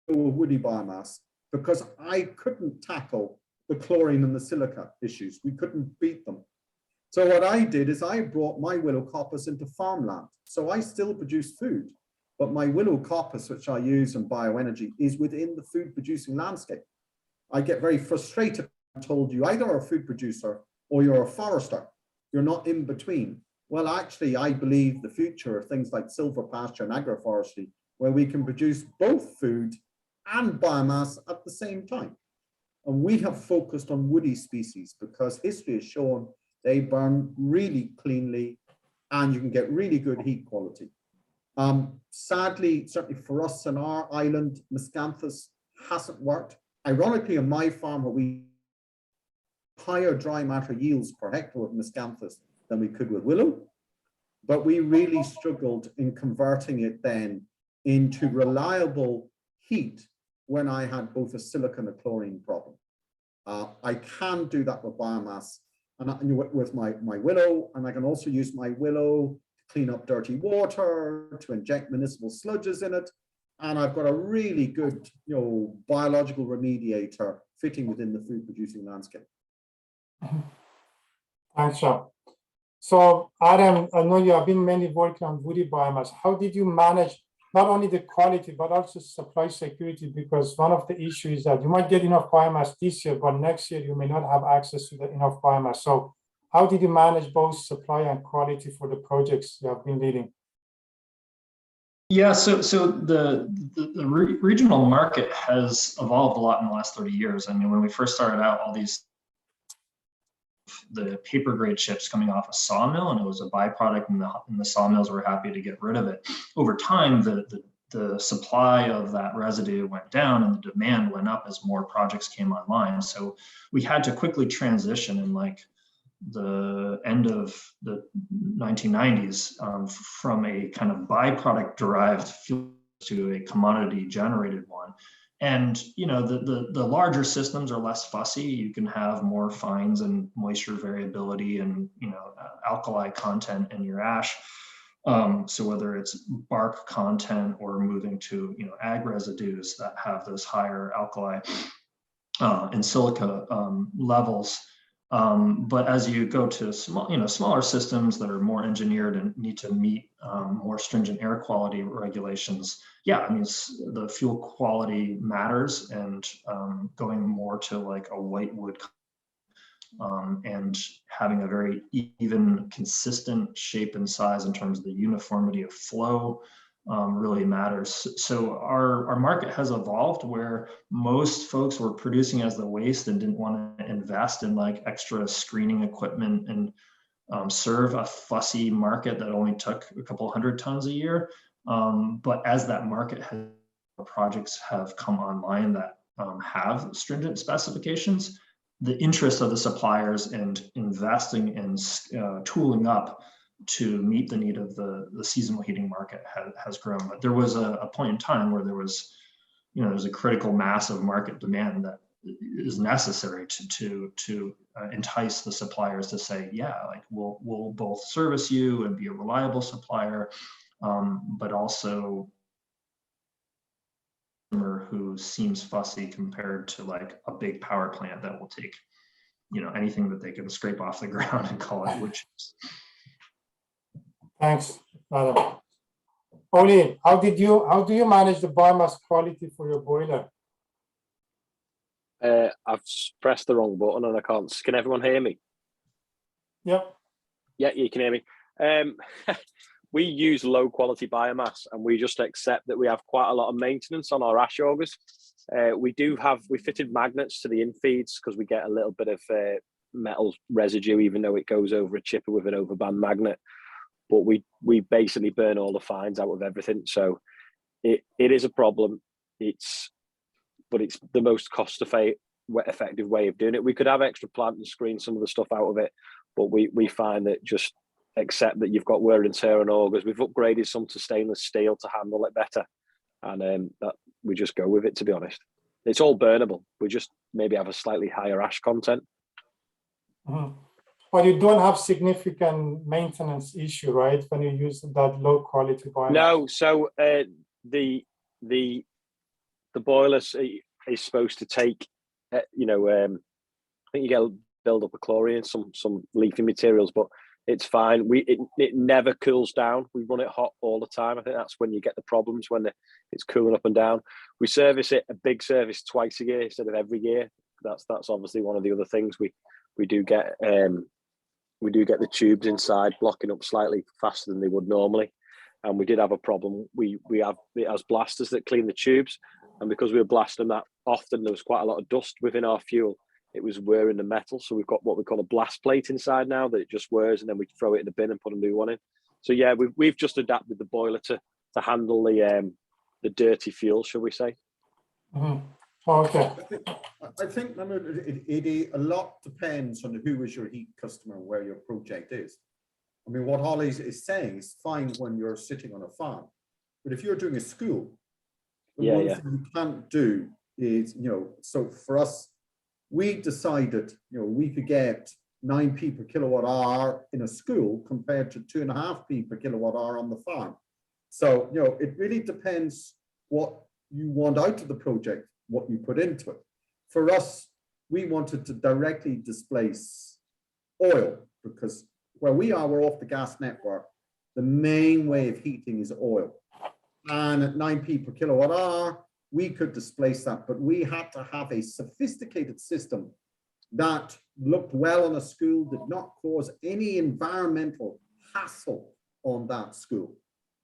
or woody biomass because I couldn't tackle the chlorine and the silica issues. We couldn't beat them. So what I did is I brought my willow coppice into farmland. So I still produce food, but my willow coppice, which I use in bioenergy, is within the food producing landscape. I get very frustrated. I told you either a food producer or you're a forester. You're not in between. Well, actually, I believe the future of things like silvopasture and agroforestry, where we can produce both food and biomass at the same time. And we have focused on woody species because history has shown they burn really cleanly and you can get really good heat quality. Sadly, certainly for us on our island, miscanthus hasn't worked. Ironically, on my farm, where we higher dry matter yields per hectare of miscanthus than we could with willow, but we really struggled in converting it then into reliable heat when I had both a silica and a chlorine problem. I can do that with biomass and with my willow, and I can also use my willow to clean up dirty water, to inject municipal sludges in it, and I've got a really good, biological remediator fitting within the food producing landscape. Thanks, Sean. So Adam, I know you have been mainly working on woody biomass. How did you manage not only the quality, but also supply security? Because one of the issues is that you might get enough biomass this year, but next year you may not have access to enough biomass. So how did you manage both supply and quality for the projects you have been leading? Yeah, so the regional market has evolved a lot in the last 30 years. I mean, when we first started out, all the paper grade chips coming off a sawmill, and it was a byproduct, and the sawmills were happy to get rid of it. Over time, the supply of that residue went down and the demand went up as more projects came online. So we had to quickly transition in like the end of the 1990s from a kind of byproduct derived fuel to a commodity generated one. And the larger systems are less fussy. You can have more fines and moisture variability and alkali content in your ash. So whether it's bark content or moving to ag residues that have those higher alkali and silica levels. But as you go to smaller systems that are more engineered and need to meet more stringent air quality regulations, yeah, I mean, the fuel quality matters, and going more to like a white wood and having a very even, consistent shape and size in terms of the uniformity of flow really matters. So our market has evolved where most folks were producing as the waste and didn't want to invest in like extra screening equipment and serve a fussy market that only took a couple 100 tons a year. But as that market projects have come online that have stringent specifications, the interest of the suppliers and investing in tooling up to meet the need of the seasonal heating market has grown. But there was a point in time where there was, there's a critical mass of market demand that is necessary to entice the suppliers to say, yeah, like we'll both service you and be a reliable supplier, but also who seems fussy compared to like a big power plant that will take, you know, anything that they can scrape off the ground and call it wood chips. Thanks, Adam. Oli, how do you manage the biomass quality for your boiler? I've pressed the wrong button and I can't. Can everyone hear me? Yep. Yeah, you can hear me. We use low quality biomass and we just accept that we have quite a lot of maintenance on our ash augers. We fitted magnets to the infeeds because we get a little bit of metal residue, even though it goes over a chipper with an overband magnet. But we basically burn all the fines out of everything. So it is a problem. But it's the most cost effective way of doing it. We could have extra plant and screen some of the stuff out of it, but we find that just accept that you've got wear and tear on augers. We've upgraded some to stainless steel to handle it better, and that we just go with it. To be honest, it's all burnable. We just maybe have a slightly higher ash content. Mm-hmm. But you don't have significant maintenance issue, right? When you use that low quality biomass. No, so the boiler is supposed to take, I think you get build up of chlorine, some leafy materials, but it's fine. It never cools down. We run it hot all the time. I think that's when you get the problems, when it's cooling up and down. We service it, a big service, twice a year instead of every year. That's obviously one of the other things we do get. We do get the tubes inside blocking up slightly faster than they would normally, and we did have a problem. We have it has blasters that clean the tubes, and because we were blasting that often, there was quite a lot of dust within our fuel. It was wearing the metal, so we've got what we call a blast plate inside now that it just wears, and then we throw it in the bin and put a new one in. So yeah, we've just adapted the boiler to handle the dirty fuel, shall we say? Mm-hmm. Okay. I think a lot depends on who is your heat customer and where your project is. I mean, what Holly is saying is fine when you're sitting on a farm, but if you're doing a school, the one thing you can't do is, so for us, we decided, we could get 9p per kilowatt hour in a school compared to 2.5p per kilowatt hour on the farm. So, it really depends what you want out of the project, what you put into it. For us, we wanted to directly displace oil because where we are, we're off the gas network. The main way of heating is oil. And at 9p per kilowatt hour, we could displace that, but we had to have a sophisticated system that looked well on a school, did not cause any environmental hassle on that school.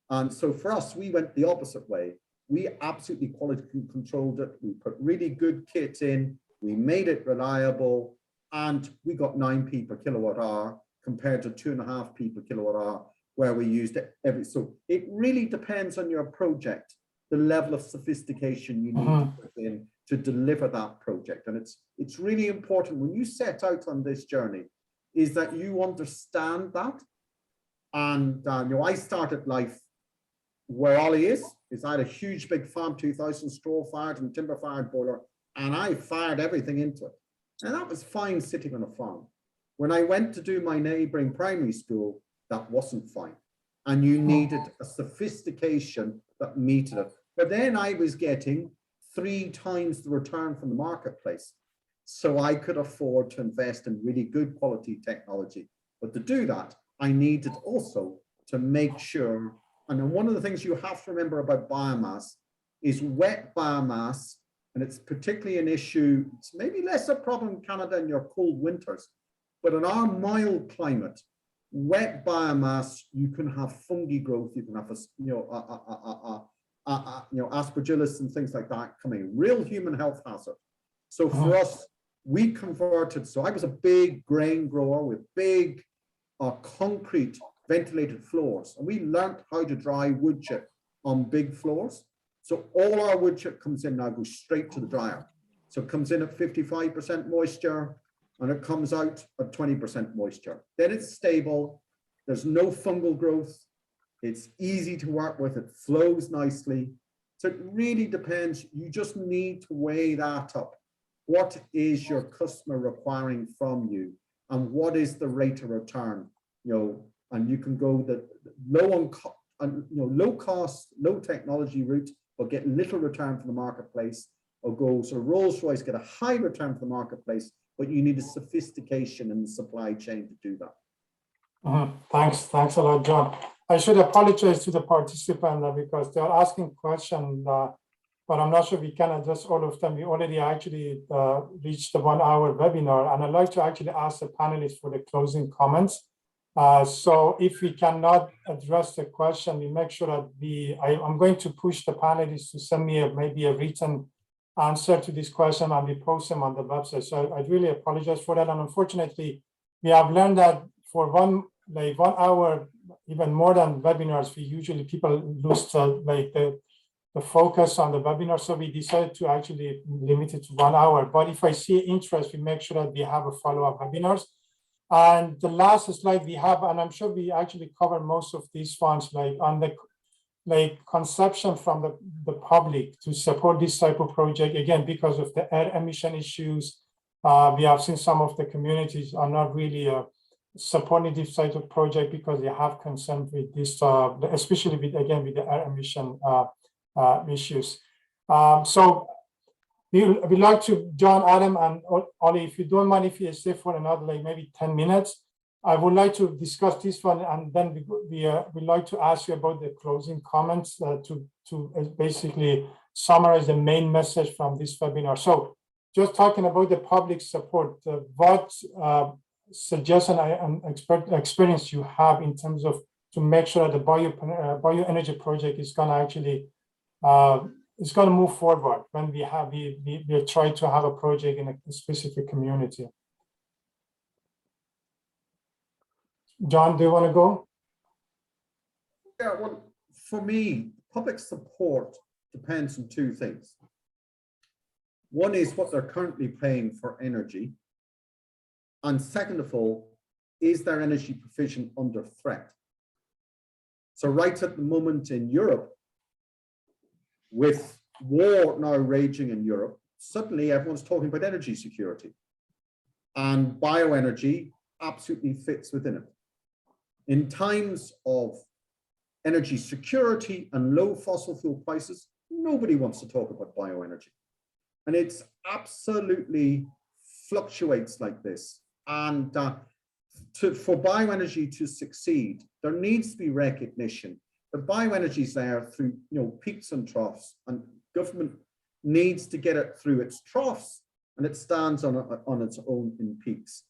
And so for us, we went the opposite way. We absolutely quality controlled it. We put really good kits in. We made it reliable, and we got 9p per kilowatt hour compared to 2.5p per kilowatt hour where we used it so it really depends on your project, the level of sophistication you need to put in to deliver that project. And it's really important when you set out on this journey is that you understand that. And I started life where Ollie is I had a huge big farm 2000 straw fired and timber fired boiler, and I fired everything into it. And that was fine sitting on a farm. When I went to do my neighboring primary school, that wasn't fine. And you needed a sophistication that meted it. But then I was getting 3 times the return from the marketplace. So I could afford to invest in really good quality technology. But to do that, I needed also to make sure, and then one of the things you have to remember about biomass is wet biomass, and it's particularly an issue, it's maybe less a problem in Canada in your cold winters, but in our mild climate, wet biomass, you can have fungi growth, you can have aspergillus and things like that coming, real human health hazard. So for us, we converted, so I was a big grain grower with big concrete ventilated floors, and we learned how to dry wood chip on big floors. So all our wood chip comes in now, goes straight to the dryer. So it comes in at 55% moisture, and it comes out at 20% moisture. Then it's stable, there's no fungal growth, it's easy to work with, it flows nicely. So it really depends, you just need to weigh that up. what is your customer requiring from you, and what is the rate of return, and you can go the low cost, low technology route, but get little return from the marketplace, or go so Rolls-Royce get a high return from the marketplace, but you need a sophistication in the supply chain to do that. Thanks a lot, John. I should apologize to the participant because they are asking questions, but I'm not sure we can address all of them. We already actually reached the 1 hour webinar, and I'd like to actually ask the panelists for the closing comments. So if we cannot address the question, we make sure that I'm going to push the panelists to send me maybe a written answer to this question, and we post them on the website. So I really apologize for that. And unfortunately, we have learned that for 1 hour, even more than webinars, people lose the focus on the webinar. So we decided to actually limit it to 1 hour. But if I see interest, we make sure that we have a follow-up webinars. And the last slide we have, and I'm sure we actually cover most of these ones, on the conception from the public to support this type of project. Again, because of the air emission issues, we have seen some of the communities are not really supporting this type of project because they have concern with this, especially with the air emission issues. So we'd like to, John, Adam, and Ollie, if you don't mind, if you stay for another maybe 10 minutes, I would like to discuss this one, and then we'd like to ask you about the closing comments to basically summarize the main message from this webinar. So just talking about the public support, what suggestion and experience you have in terms of to make sure that the bioenergy project is going to actually it's going to move forward when we try to have a project in a specific community. John, do you want to go? Yeah, well, for me, public support depends on 2 things. One is what they're currently paying for energy. And second of all, is their energy provision under threat? So right at the moment in Europe, with war now raging in Europe, suddenly everyone's talking about energy security. And bioenergy absolutely fits within it. In times of energy security and low fossil fuel prices, nobody wants to talk about bioenergy. And it's absolutely fluctuates like this. And for bioenergy to succeed, there needs to be recognition that bioenergy is there through peaks and troughs, and government needs to get it through its troughs, and it stands on its own in peaks.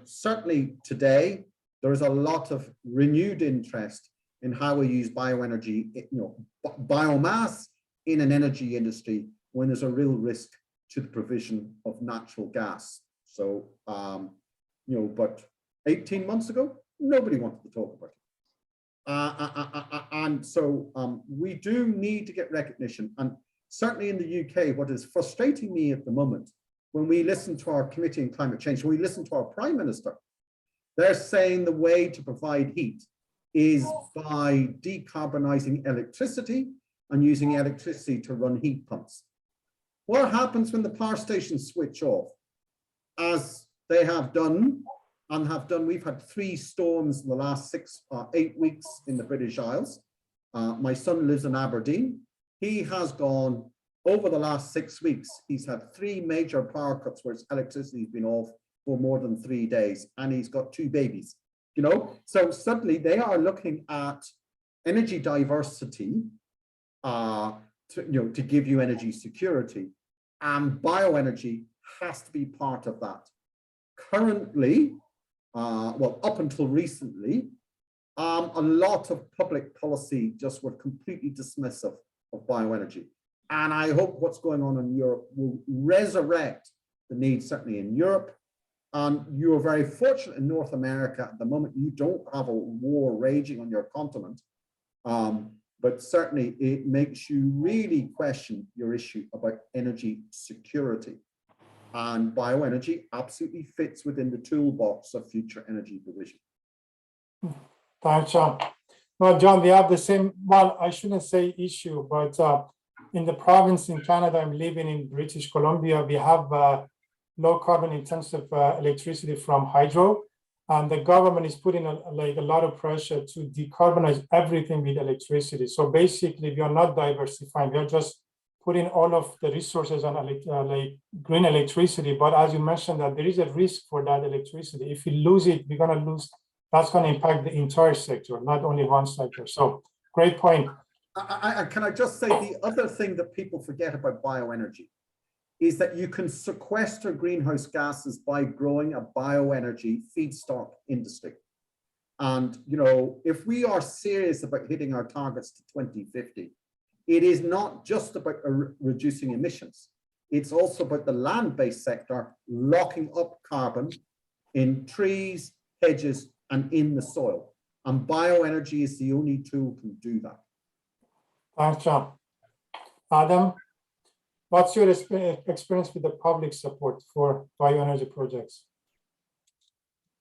Certainly today, there is a lot of renewed interest in how we use bioenergy, biomass in an energy industry when there's a real risk to the provision of natural gas. So, but 18 months ago, nobody wanted to talk about it. And so we do need to get recognition. And certainly in the UK, what is frustrating me at the moment, when we listen to our Committee on Climate Change, when we listen to our Prime Minister, they're saying the way to provide heat is by decarbonizing electricity and using electricity to run heat pumps. What happens when the power stations switch off? As they have done, we've had 3 storms in the last 8 weeks in the British Isles. My son lives in Aberdeen. He has gone, over the last 6 weeks, he's had 3 major power cuts where his electricity has been off for more than 3 days, and he's got 2 babies, So suddenly they are looking at energy diversity to give you energy security, and bioenergy has to be part of that. Currently, well, up until recently, a lot of public policy just were completely dismissive of bioenergy. And I hope what's going on in Europe will resurrect the need, certainly in Europe. And you are very fortunate in North America at the moment. You don't have a war raging on your continent, but certainly it makes you really question your issue about energy security. And bioenergy absolutely fits within the toolbox of future energy provision. Thanks, John. Well, John, we have the same, well, I shouldn't say issue, but in the province in Canada, I'm living in British Columbia, we have low carbon intensive electricity from hydro. And the government is putting a lot of pressure to decarbonize everything with electricity. So basically, we are not diversifying. We are just putting all of the resources on green electricity. But as you mentioned, that there is a risk for that electricity. If we lose it, we're going to lose. That's going to impact the entire sector, not only one sector. So great point. Can I just say the other thing that people forget about bioenergy is that you can sequester greenhouse gases by growing a bioenergy feedstock industry. And, you know, if we are serious about hitting our targets to 2050, it is not just about reducing emissions. It's also about the land-based sector locking up carbon in trees, hedges, and in the soil. And bioenergy is the only tool that can do that. Thanks, John. Adam, what's your experience with the public support for bioenergy projects?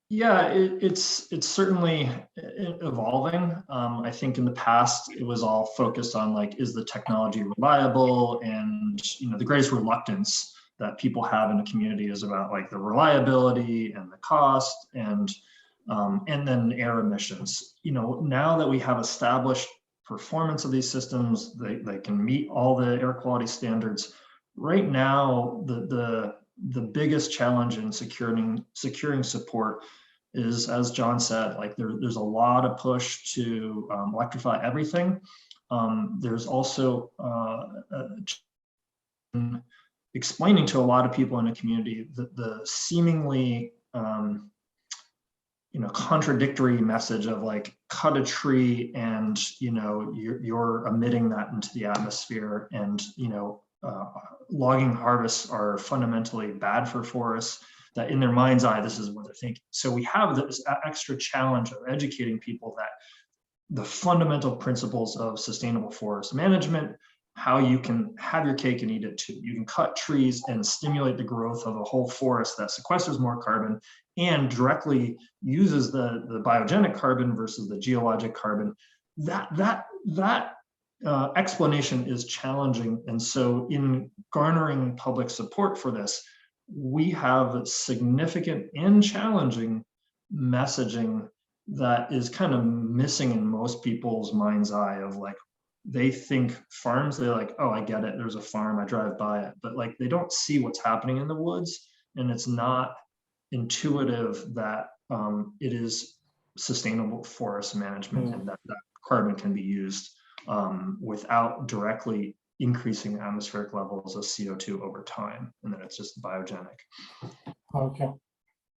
Yeah, it's certainly evolving. I think in the past it was all focused on like, is the technology reliable? And you know, the greatest reluctance that people have in a community is about like the reliability and the cost and then air emissions. You know, now that we have established performance of these systems, they can meet all the air quality standards. Right now, the biggest challenge in securing support is, as John said, like there's a lot of push to electrify everything. There's also explaining to a lot of people in a community the seemingly you know, contradictory message of like cut a tree and you know you're emitting that into the atmosphere, and you know logging harvests are fundamentally bad for forests. That in their mind's eye, this is what they're thinking. So we have this extra challenge of educating people that the fundamental principles of sustainable forest management, how you can have your cake and eat it too. You can cut trees and stimulate the growth of a whole forest that sequesters more carbon and directly uses the biogenic carbon versus the geologic carbon. That explanation is challenging. And so in garnering public support for this, we have significant and challenging messaging that is kind of missing in most people's mind's eye of like, they think farms, they're like, oh, I get it, there's a farm, I drive by it. But like, they don't see what's happening in the woods, and it's not intuitive that it is sustainable forest management and that carbon can be used without directly increasing atmospheric levels of CO2 over time, and that it's just biogenic. Okay,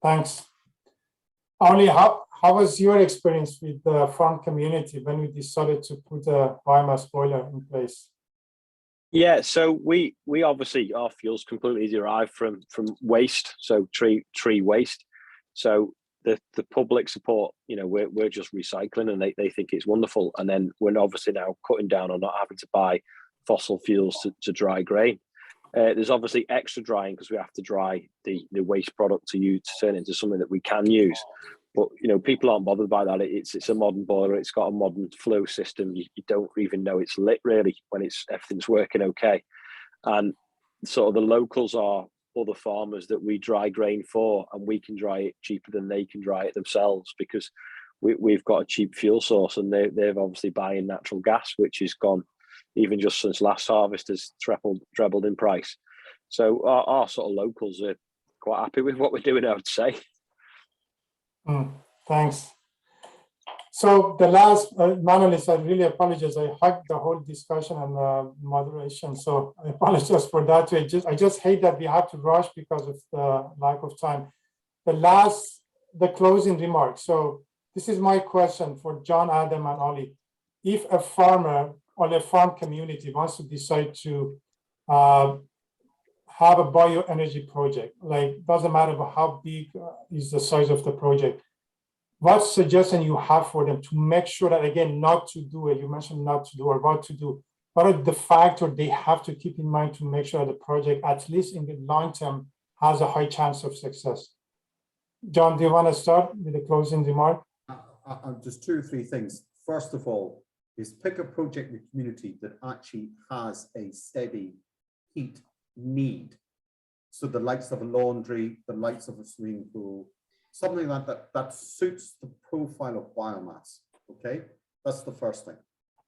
thanks. Ollie, how was your experience with the farm community when we decided to put a biomass boiler in place? Yeah, so we obviously, our fuel's completely derived from waste, so tree waste. So the public support, you know, we're just recycling, and they think it's wonderful. And then we're obviously now cutting down on not having to buy fossil fuels to dry grain. There's obviously extra drying because we have to dry the waste product to turn it into something that we can use. But you know, people aren't bothered by that. It's a modern boiler. It's got a modern flow system. You don't even know it's lit really when everything's working okay. And sort of the locals are other farmers that we dry grain for, and we can dry it cheaper than they can dry it themselves because we've got a cheap fuel source, and they're obviously buying natural gas, which has gone, even just since last harvest, has trebled in price. So our sort of locals are quite happy with what we're doing, I would say. Thanks. So the last, Manolis, I really apologize. I hugged the whole discussion and moderation, so I apologize for that. I just hate that we have to rush because of the lack of time. The closing remarks. So this is my question for John, Adam, and Ollie. If a farmer or a farm community wants to decide to have a bioenergy project, like doesn't matter how big is the size of the project, what suggestion you have for them to make sure that, again, not to do it, you mentioned not to do, or what to do, what are the factors they have to keep in mind to make sure the project, at least in the long term, has a high chance of success? John, do you want to start with the closing remark? Just 2 or 3 things. First of all, is pick a project in the community that actually has a steady heat need. So the likes of a laundry, the likes of a swimming pool, something like that suits the profile of biomass, okay? That's the first thing.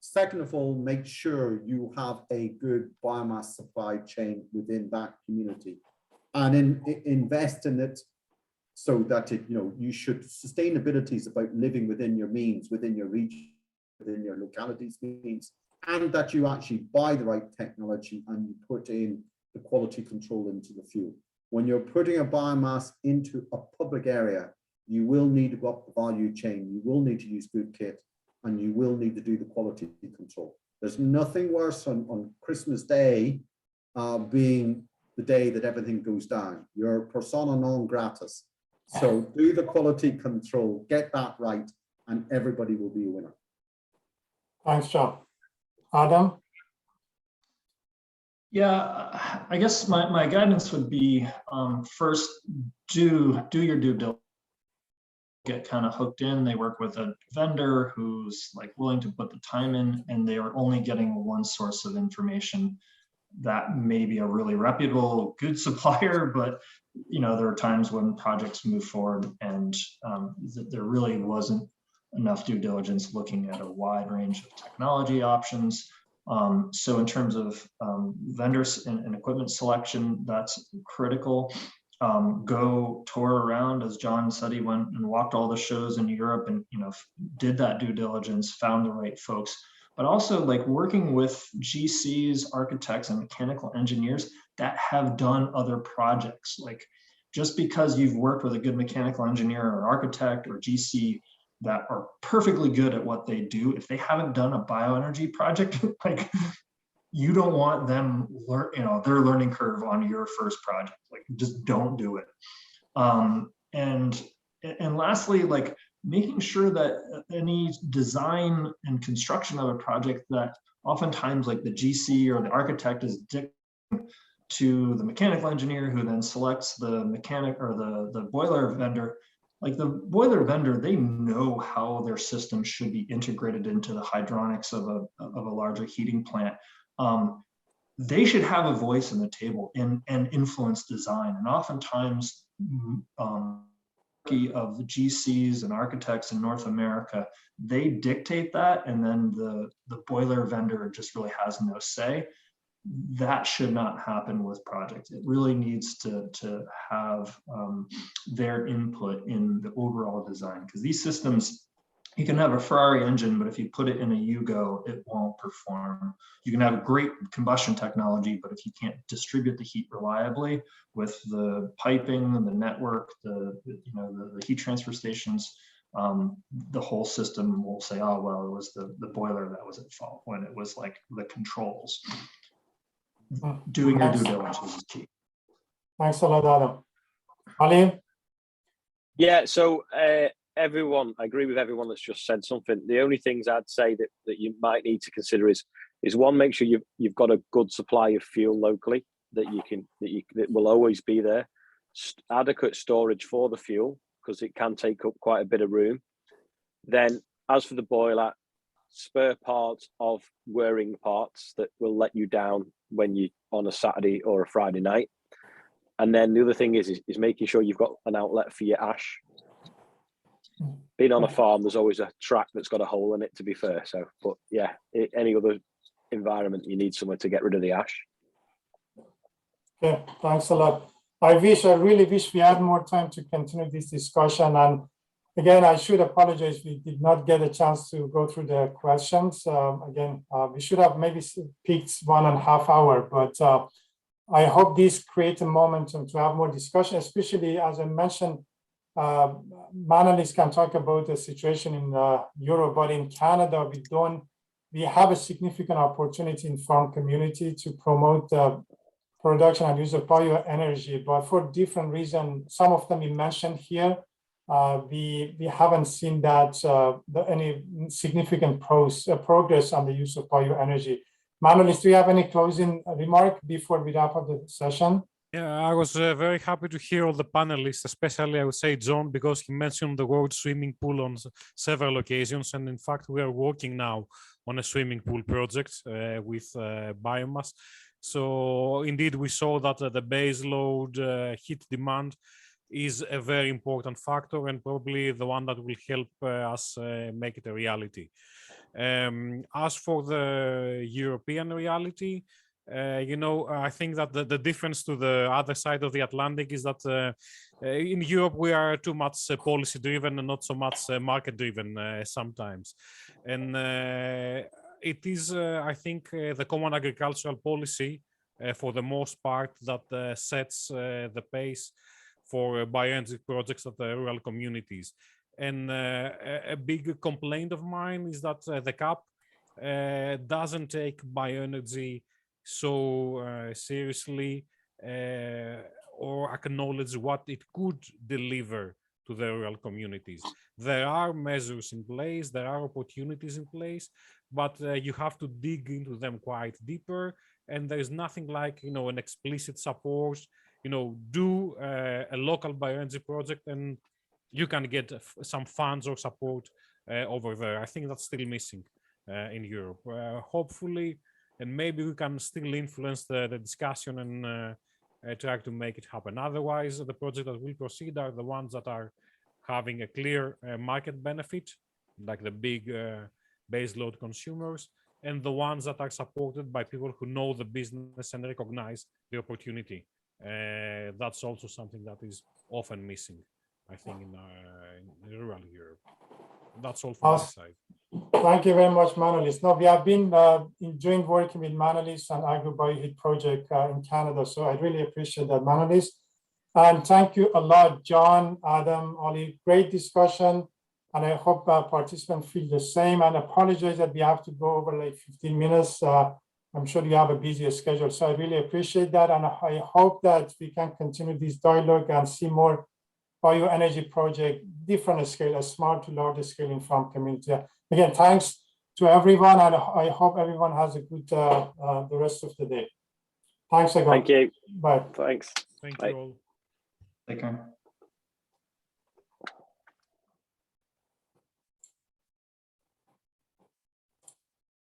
Second of all, make sure you have a good biomass supply chain within that community and invest in it so that it, you should, sustainability is about living within your means, within your region, within your locality's means, and that you actually buy the right technology and you put in the quality control into the fuel. When you're putting a biomass into a public area, you will need to go up the value chain, you will need to use good kit, and you will need to do the quality control. There's nothing worse on Christmas Day being the day that everything goes down. You're persona non gratis. So do the quality control, get that right, and everybody will be a winner. Thanks, John. Adam? Yeah, I guess my guidance would be first, do your due diligence. Get kind of hooked in. They work with a vendor who's like willing to put the time in, and they are only getting one source of information. That may be a really reputable, good supplier, but there are times when projects move forward and there really wasn't enough due diligence looking at a wide range of technology options. So in terms of vendors and equipment selection, that's critical. Go tour around, as John said, he went and walked all the shows in Europe and did that due diligence, found the right folks, but also like working with GCs, architects, and mechanical engineers that have done other projects. Like just because you've worked with a good mechanical engineer or architect or GC that are perfectly good at what they do, if they haven't done a bioenergy project, like you don't want them their learning curve on your first project. Like just don't do it. And lastly, like making sure that any design and construction of a project, that oftentimes like the GC or the architect is dictating to the mechanical engineer, who then selects the mechanic or the boiler vendor. Like the boiler vendor, they know how their system should be integrated into the hydronics of a larger heating plant. They should have a voice in the table and influence design. And oftentimes, of the GCs and architects in North America, they dictate that, and then the boiler vendor just really has no say. That should not happen with projects. It really needs to have their input in the overall design, because these systems, you can have a Ferrari engine, but if you put it in a Yugo, it won't perform. You can have a great combustion technology, but if you can't distribute the heat reliably with the piping and the network, the heat transfer stations, the whole system will say, oh, well, it was the boiler that was at fault, when it was like the controls. Doing your due diligence is key. Thanks a lot, Adam. Ali? Yeah, so I agree with everyone that's just said something. The only things I'd say that you might need to consider is one, make sure you've got a good supply of fuel locally that will always be there. Adequate storage for the fuel, because it can take up quite a bit of room. Then, as for the boiler, spare parts of whirring parts that will let you down when you on a Saturday or a Friday night. And then the other thing is making sure you've got an outlet for your ash. Being on a farm, there's always a track that's got a hole in it, to be fair. So, but yeah, any other environment, you need somewhere to get rid of the ash. Okay, thanks a lot. I really wish we had more time to continue this discussion. And again, I should apologize, we did not get a chance to go through the questions. We should have maybe picked 1.5 hours, but I hope this creates a momentum to have more discussion, especially as I mentioned, Manalis can talk about the situation in Europe, but in Canada, we have a significant opportunity in farm community to promote the production and use of bioenergy, but for different reasons. Some of them you mentioned here, we haven't seen that any significant progress on the use of bioenergy. Manolis, do you have any closing remark before we wrap up the session? Yeah, I was very happy to hear all the panelists, especially I would say John, because he mentioned the word swimming pool on several occasions. And in fact, we are working now on a swimming pool project with biomass. So indeed, we saw that the base load heat demand is a very important factor and probably the one that will help us make it a reality. As for the European reality, I think that the difference to the other side of the Atlantic is that in Europe we are too much policy driven and not so much market driven sometimes. And it is, I think, the common agricultural policy for the most part that sets the pace for bioenergy projects at the rural communities. And a big complaint of mine is that the CAP doesn't take bioenergy so seriously or acknowledge what it could deliver to the rural communities. There are measures in place, there are opportunities in place, but you have to dig into them quite deeper. And there is nothing like, an explicit support, do a local bioenergy project and you can get some funds or support over there. I think that's still missing in Europe. Hopefully, and maybe we can still influence the discussion and try to make it happen. Otherwise, the projects that will proceed are the ones that are having a clear market benefit, like the big baseload consumers, and the ones that are supported by people who know the business and recognize the opportunity. That's also something that is often missing, I think, in rural Europe. That's all from my side. Thank you very much, Manolis. No, we have been enjoying working with Manolis and AgroBioHeat project in Canada. So I really appreciate that, Manolis. And thank you a lot, John, Adam, Oli. Great discussion. And I hope participants feel the same. And apologize that we have to go over like 15 minutes. I'm sure you have a busy schedule. So I really appreciate that. And I hope that we can continue this dialogue and see more bioenergy project, different scale, a small to large scale in farm community. Again, thanks to everyone. And I hope everyone has a good the rest of the day. Thanks again. Thank you. Bye. Thanks. Thank Bye. you all. Take care.